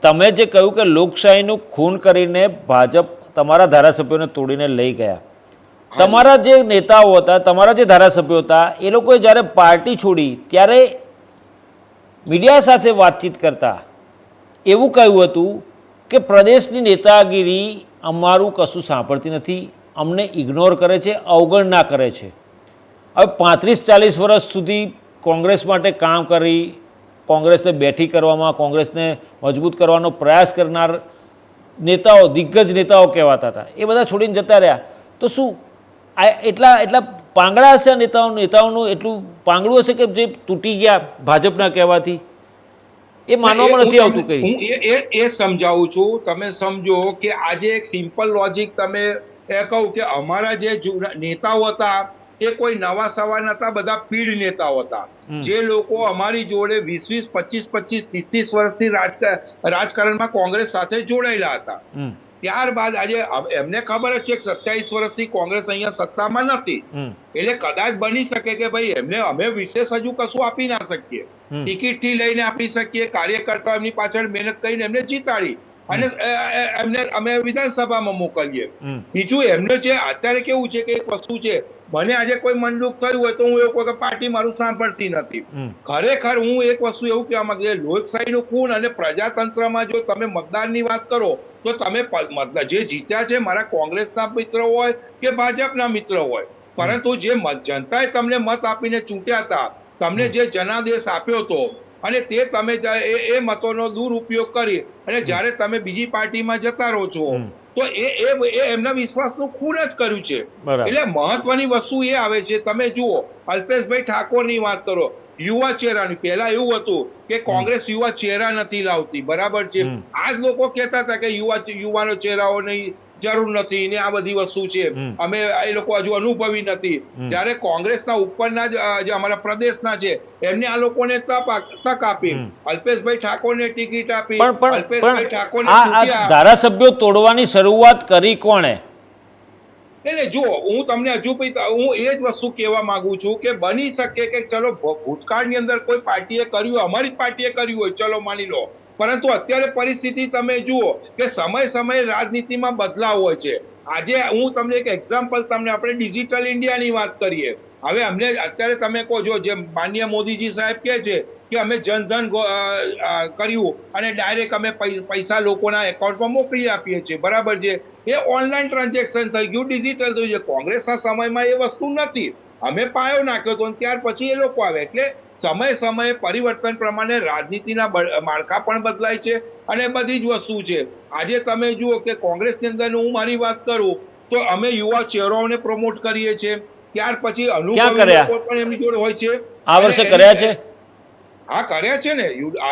તમે જે કહ્યું કે લોકશાહીનું ખૂન કરીને ભાજપ તમારા ધારાસભ્યોને તોડીને લઈ ગયા, તમારા જે નેતાઓ હતા, તમારા જે ધારાસભ્યો હતા, એ લોકોએ જ્યારે પાર્ટી છોડી ત્યારે મીડિયા સાથે વાતચીત કરતા એવું કહ્યું હતું કે પ્રદેશની નેતાગીરી અમારું કશું સાંભળતી નથી, અમને ઇગ્નોર કરે છે, અવગણના કરે છે. હવે 35-40 વર્ષ સુધી કોંગ્રેસ માટે કામ કરી, કોંગ્રેસને બેઠી કરવામાં, કોંગ્રેસને મજબૂત કરવાનો પ્રયાસ કરનાર નેતાઓ, દિગ્ગજ નેતાઓ કહેવાતા હતા, એ બધા છોડીને જતા રહ્યા. તો શું એટલા પાંગડા હશે નેતાઓનું એટલું પાંગડું હશે કે જે તૂટી ગયા ભાજપના કહેવાથી? એ માનવામાં નથી આવતું. કઈ હું એ સમજાવું છું, તમે સમજો કે આજે એક સિમ્પલ લોજિક તમે કહું કે અમારા જે નેતાઓ હતા એ કોઈ નવા સવા નતા, બધા પીઢ નેતાઓ હતા. જે લોકો અમારી જોડે 20-20, 25-25, 30-30 વર્ષથી રાજકારણમાં કોંગ્રેસ સાથે જોડાયેલા હતા. ત્યારબાદ આજે એમને ખબર જ છે કે 27 વર્ષથી કોંગ્રેસ અહીંયા સત્તામાં નથી, એટલે કદાચ બની શકે કે ભાઈ એમને અમે વિશેષ હજુ કશું આપી ના શકીએ, ટિકિટ થી લઈને આપી શકીએ, કાર્યકર્તા એમની પાછળ મહેનત કરીને એમને જીતાડી અને એમને અમે વિધાનસભામાં મોકલીએ. બીજું એમને જે અત્યારે કેવું છે કે એક વસ્તુ છે, મને આજે કોઈ મનદુખ થયું હોય તો હું એવું કહું કે પાર્ટી મારું સાંભળતી નથી. ખરેખર હું એક વસ્તુ એવું કહેવા માંગુ છું, લોકશાહીનું ખૂન અને પ્રજાતંત્રમાં જો તમે મતદાનની વાત કરો તો તમે જે જીત્યા છે મારા કોંગ્રેસના મિત્ર હોય કે ભાજપના મિત્ર હોય, પરંતુ જે જનતાએ તમને મત આપીને ચૂંટ્યા હતા, તમને જે જનાદેશ આપ્યો હતો અને તે તમે એ મતોનો દુરુપયોગ કરી અને જ્યારે તમે બીજી પાર્ટીમાં જતા રહો છો તો એ એમના વિશ્વાસનું ખૂન જ કર્યું છે. એટલે મહત્વની વસ્તુ એ આવે છે, તમે જુઓ અલ્પેશભાઈ ઠાકોરની વાત કરો, યુવા ચહેરાની. પહેલા એવું હતું કે કોંગ્રેસ યુવા ચહેરા નથી લાવતી, બરાબર છે. આ જ લોકો કહેતા હતા કે યુવાનો ચહેરાઓની જરૂર નથી ને આ બધી વસ્તુ છે, અમે એ લોકો હજુ અનુભવી નથી. જ્યારે કોંગ્રેસના ઉપરના જે અમારા પ્રદેશના છે એમને આ લોકોને તક આપી, અલ્પેશભાઈ ઠાકોરને ટિકિટ આપી, અલ્પેશભાઈ ઠાકોરને ધારાસભ્યો તોડવાની શરૂઆત કરી કોણે? એટલે જુઓ હું તમને હજુ હું એ જ વસ્તુ કહેવા માંગુ છું કે બની શકે કે ચલો ભૂતકાળની અંદર કોઈ પાર્ટીએ કર્યું, અમારી પાર્ટીએ કર્યું હોય, ચલો માની લો, પરંતુ અત્યારે પરિસ્થિતિ તમે જુઓ કે સમય સમયે રાજનીતિમાં બદલાવ હોય છે. આજે હું તમને એક એક્ઝામ્પલ, તમને આપણે ડિજિટલ ઇન્ડિયાની વાત કરીએ, હવે અમને અત્યારે તમે કહો છો જે માનનીય મોદીજી સાહેબ કહે છે કે અમે જનધન કર્યું અને ડાયરેક્ટ અમે પૈસા લોકોના એકાઉન્ટમાં મોકલી આપીએ છીએ, બરાબર છે, એ ઓનલાઈન ટ્રાન્ઝેક્શન થઈ ગયું, ડિજિટલ થઈ ગયું. કોંગ્રેસના સમયમાં એ વસ્તુ નથી, અમે પાયો નાખ્યો હતો ત્યાર પછી એ લોકો આવે. એટલે સમયે પરિવર્તન પ્રમાણે રાજનીતિના માળખા પણ બદલાય છે અને બધી જ વસ્તુ છે. આજે તમે જુઓ કે કોંગ્રેસની અંદર હું મારી વાત કરું તો અમે યુવા ચહેરાઓને પ્રમોટ કરીએ છીએ, ત્યાર પછી અનુભવી લોકો પણ એમની જોડે હોય છે. આ વર્ષે કર્યા છે? હા, કર્યા છે ને.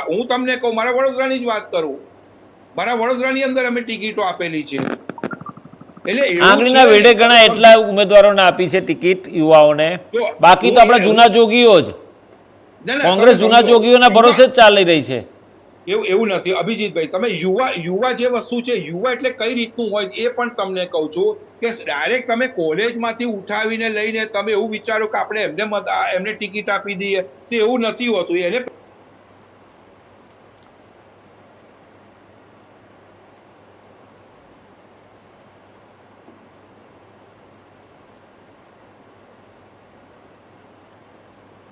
હું તમને કહું, મારા વડોદરાની જ વાત કરું, મારા વડોદરાની અંદર અમે ટિકિટો આપેલી છે. એટલે આંગળીના વેઢે ઘણા એટલા ઉમેદવારોને આપી છે ટિકિટ યુવાઓને, બાકી તો આપણા જૂના જોગીઓ જ, કોંગ્રેસ જૂના જોગીઓના ભરોસે જ ચાલી રહી છે. એવું નથી અભિજીતભાઈ, તમે યુવા જે વસ્તુ છે, યુવા એટલે કઈ રીતનું હોય એ પણ તમને કહું છું કે ડાયરેક્ટ તમે કોલેજમાંથી ઉઠાવીને લઈને તમે એવું વિચારો કે આપણે એમને ટિકિટ આપી દઈએ, તો એવું નથી હોતું. એને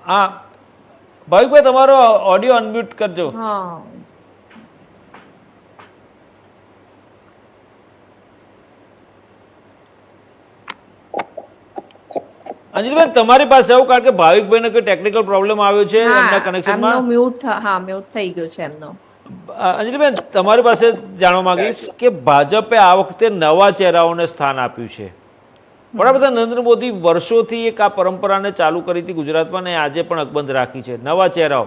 હા ભાવિકભાઈ, તમારો ઓડિયો અનમ્યુટ કરજો. હા, અંજલિબેન, તમારી પાસે આવું, કારણ કે ભાવિકભાઈને કોઈ ટેકનિકલ પ્રોબ્લેમ આવ્યો છે એમના કનેક્શનમાં. એમનો મ્યુટ થઈ ગયો છે એમનો. અંજલિબેન, તમારી પાસે જાણવા માંગીશ કે ભાજપે આ વખતે નવા ચહેરાઓને સ્થાન આપ્યું છે. વડાપ્રધાન નરેન્દ્ર મોદી વર્ષોથી એક આ પરંપરાને ચાલુ કરી હતી ગુજરાતમાં ને આજે પણ અકબંધ રાખી છે, નવા ચહેરાઓ.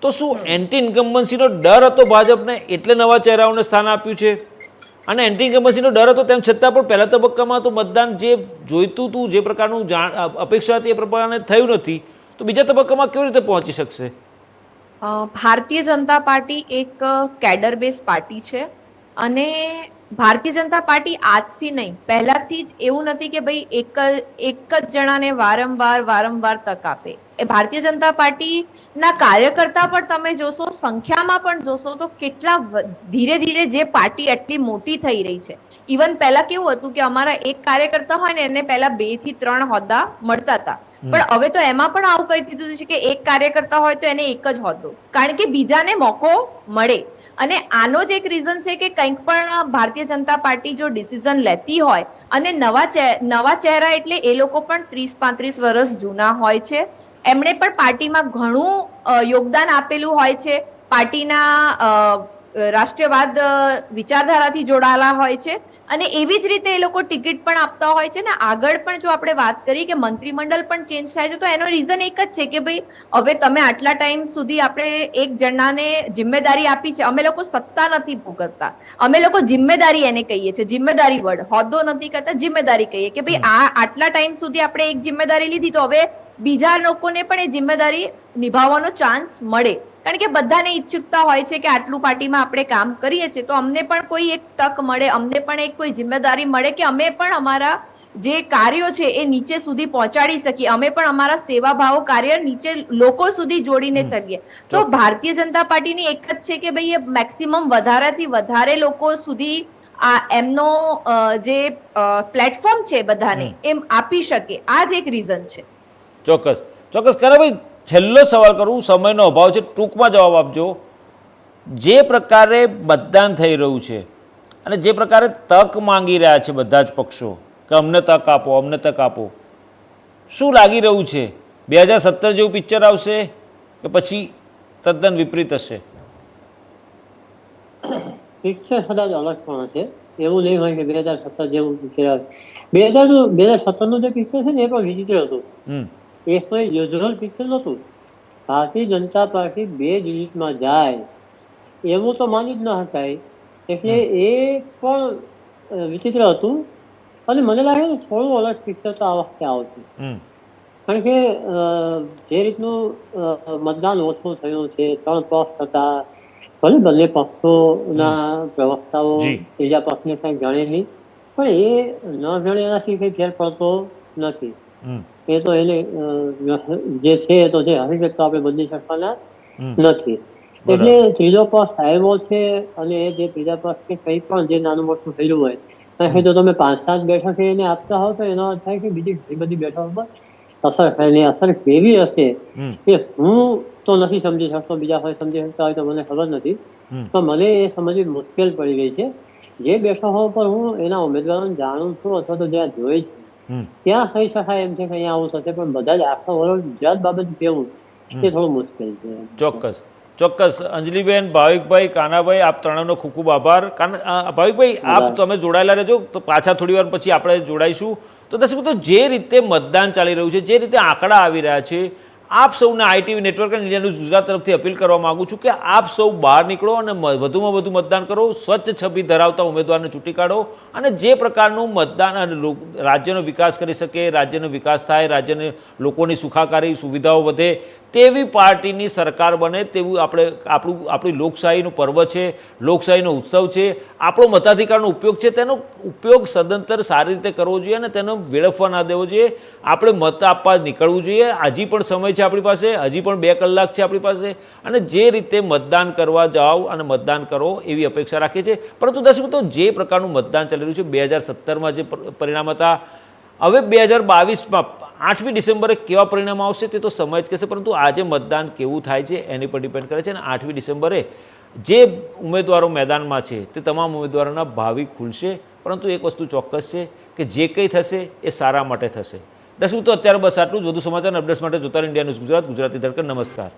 તો શું એન્ટી ઇન્કમ્બન્સીનો ડર હતો ભાજપને એટલે નવા ચહેરાઓને સ્થાન આપ્યું છે? અને એન્ટી ઇન્કમ્બન્સીનો ડર હતો તેમ છતાં પણ પહેલા તબક્કામાં તો મતદાન જે જોઈતું હતું, જે પ્રકારનું અપેક્ષા હતી એ પ્રમાણે થયું નથી, તો બીજા તબક્કામાં કેવી રીતે પહોંચી શકશે? ભારતીય જનતા પાર્ટી એક કેડર બેઝ પાર્ટી છે અને ભારતીય જનતા પાર્ટી આજથી નહીં, પહેલાથી જ એવું નથી કે ભાઈ એક જ જણાને વારંવાર તક આપે. એ ભારતીય જનતા પાર્ટીના કાર્યકર્તા પણ તમે જોશો, સંખ્યામાં પણ જોશો તો કેટલા ધીરે ધીરે જે પાર્ટી આટલી મોટી થઈ રહી છે. ઇવન પહેલા કેવું હતું કે અમારા એક કાર્યકર્તા હોય ને એને પહેલા 2 થી 3 હોદ્દા મળતા હતા, પણ હવે તો એમાં પણ આવું કરી દીધું છે કે એક કાર્યકર્તા હોય તો એને એક જ હોદ્દો, કારણ કે બીજાને મોકો મળે. અને આનો જ એક રીઝન છે કે કંઈક પણ ભારતીય જનતા પાર્ટી જો ડિસિઝન લેતી હોય અને નવા ચહેરા એટલે એ લોકો પણ 30-35 વર્ષ જૂના હોય છે, એમણે પણ પાર્ટીમાં ઘણું યોગદાન આપેલું હોય છે, પાર્ટીના રાષ્ટ્રીયવાદ વિચારધારાથી જોડાયેલા હોય છે અને એવી જ રીતે એ લોકો ટિકિટ પણ આપતા હોય છે. ને આગળ પણ જો આપણે વાત કરીએ કે મંત્રીમંડળ પણ ચેન્જ થાય છે તો એનો રીઝન એક જ છે કે ભાઈ હવે તમે આટલા ટાઈમ સુધી આપણે એક જણાને જિમ્મેદારી આપી છે. અમે લોકો સત્તા નથી ભોગવતા, અમે લોકો જિમ્મેદારી એને કહીએ છીએ, જિમ્મેદારી વર્ડ, હોદ્દો નથી કરતા, જિમ્મેદારી કહીએ કે ભાઈ આટલા ટાઈમ સુધી આપણે એક જિમ્મેદારી લીધી તો હવે બીજા લોકોને પણ એ જિમ્મેદારી નિભાવવાનો ચાન્સ મળે. કારણ કે બધાને ઈચ્છુકતા હોય છે કે આટલું પાર્ટીમાં આપણે કામ કરીએ છીએ તો અમને પણ કોઈ એક તક મળે, અમને પણ એક કોઈ જિમ્મેદારી મળે કે અમે પણ અમારા જે કાર્યો છે એ નીચે સુધી પહોંચાડી શકીએ, અમે પણ અમારા સેવાભાવ કાર્ય નીચે લોકો સુધી જોડીને ચલીએ. તો ભારતીય જનતા પાર્ટીની એક જ છે કે ભાઈ એ મેક્સિમમ વધારેથી વધારે લોકો સુધી આ એમનો જે પ્લેટફોર્મ છે બધાને એમ આપી શકે, આ જ એક રીઝન છે. ચોક્કસ. ભાઈ, છેલ્લો સવાલ કરું, સમયનો અભાવ છે, ટૂંકમાં જવાબ આપજો. જે પ્રકારે મતદાન થઈ રહ્યું છે અને જે પ્રકારે તક માંગી રહ્યા છે બધા જ પક્ષો કે અમને તક આપો, અમને તક આપો, શું લાગી રહ્યું છે? 2017 જેવું પિક્ચર આવશે કે પછી તદ્દન વિપરીત હશે? પિક્ચર કદાચ અલગ પણ હશે, એવું નહીં હોય કે 2017 જેવું પિક્ચર આવે. 2017નું જે પિક્ચર છે ને એ પણ વિચિત્ર હતું, એ કોઈ યુઝ્યુઅલ પિક્ચર નહોતું. ભારતીય જનતા પાર્ટી 2 ડિજિટમાં જાય એવું તો માની જ ન શકાય, એટલે એ પણ વિચિત્ર હતું. અને મને લાગે છે થોડું અલગ પિક્ચર તો આ વખતે આવશે, કારણ કે જે રીતનું મતદાન ઓછું થયું છે, 3 પક્ષ હતા, ભલે બંને પક્ષોના પ્રવક્તાઓ ત્રીજા પક્ષને કંઈ જાણે નહીં, પણ એ ન જાણે એનાથી કંઈ ફેર પડતો નથી. એ તો એને જે છે એ તો જે હકીકત તો આપણે બદલી શકવાના નથી. એટલે ત્રીજો પક્ષ આવ્યો છે અને એ જે ત્રીજા પક્ષને કંઈ પણ જે નાનું મોટું થયેલું હોય, કારણ કે જો તમે 5-7 બેઠક એને આપતા હોવ તો એનો અર્થ થાય કે બીજી ઘણી બધી બેઠકો પર અસર થાય ને અસર કેવી હશે હમ એ હું તો નથી સમજી શકતો, બીજા કોઈ સમજી શકતા હોય તો મને ખબર નથી. હમ તો મને એ સમજવી મુશ્કેલ પડી ગઈ છે. જે બેઠકો પર હું એના ઉમેદવારોને જાણું છું અથવા તો જ્યાં જોઈ છે હમ ત્યાં કહી શકાય એમ છે કે અહીંયા આવું થશે, પણ બધા જ આખા ઓવરઓલ ગુજરાત બાબત કેવું એ થોડું મુશ્કેલ છે. ચોક્કસ ચોક્કસ. અંજલિબેન, ભાવિકભાઈ, કાનાભાઈ, આપ ત્રણેયનો ખૂબ ખૂબ આભાર. ભાવિકભાઈ, આપ તમે જોડાયેલા રહેજો, તો પાછા થોડી વાર પછી આપણે જોડાઈશું. તો દર્શક મિત્રો, જે રીતે મતદાન ચાલી રહ્યું છે, જે રીતે આંકડા આવી રહ્યા છે, આપ સૌને આઈટીવી નેટવર્ક અને ઇન્ડિયા ન્યૂઝ ગુજરાત તરફથી અપીલ કરવા માગું છું કે આપ સૌ બહાર નીકળો અને વધુમાં વધુ મતદાન કરો, સ્વચ્છ છબી ધરાવતા ઉમેદવારને ચૂંટી કાઢો અને જે પ્રકારનું મતદાન અને રાજ્યનો વિકાસ કરી શકે, રાજ્યનો વિકાસ થાય, રાજ્યને લોકોની સુખાકારી સુવિધાઓ વધે તેવી પાર્ટીની સરકાર બને તેવું આપણી લોકશાહીનું પર્વ છે, લોકશાહીનો ઉત્સવ છે, આપણો મતાધિકારનો ઉપયોગ છે, તેનો ઉપયોગ સદંતર સારી રીતે કરવો જોઈએ અને તેનો વેડફવા ના દેવો જોઈએ. આપણે મત આપવા નીકળવું જોઈએ. હજી પણ સમય છે આપણી પાસે, હજી પણ 2 કલાક છે આપણી પાસે અને જે રીતે મતદાન કરવા જાઓ અને મતદાન કરો એવી અપેક્ષા રાખીએ છીએ. પરંતુ દર્શક મિત્રો, જે પ્રકારનું મતદાન ચાલી રહ્યું છે, 2017માં જે પરિણામ હતા, હવે 2022માં 8મી ડિસેમ્બરે કેવા પરિણામ આવશે તે તો સમય જ કહેશે. પરંતુ આજે મતદાન કેવું થાય છે એની પર ડિપેન્ડ કરે છે અને 8મી ડિસેમ્બરે જે ઉમેદવારો મેદાનમાં છે તે તમામ ઉમેદવારોના ભાવિ ખુલશે. પરંતુ એક વસ્તુ ચોક્કસ છે કે જે કંઈ થશે એ સારા માટે થશે. દર્શક મિત્રો, અત્યારે બસ આટલું જ. વધુ સમાચાર અપડેટ્સ માટે જોતા રહો ઇન્ડિયા ન્યૂઝ ગુજરાત, ગુજરાતી ધડકન. નમસ્કાર.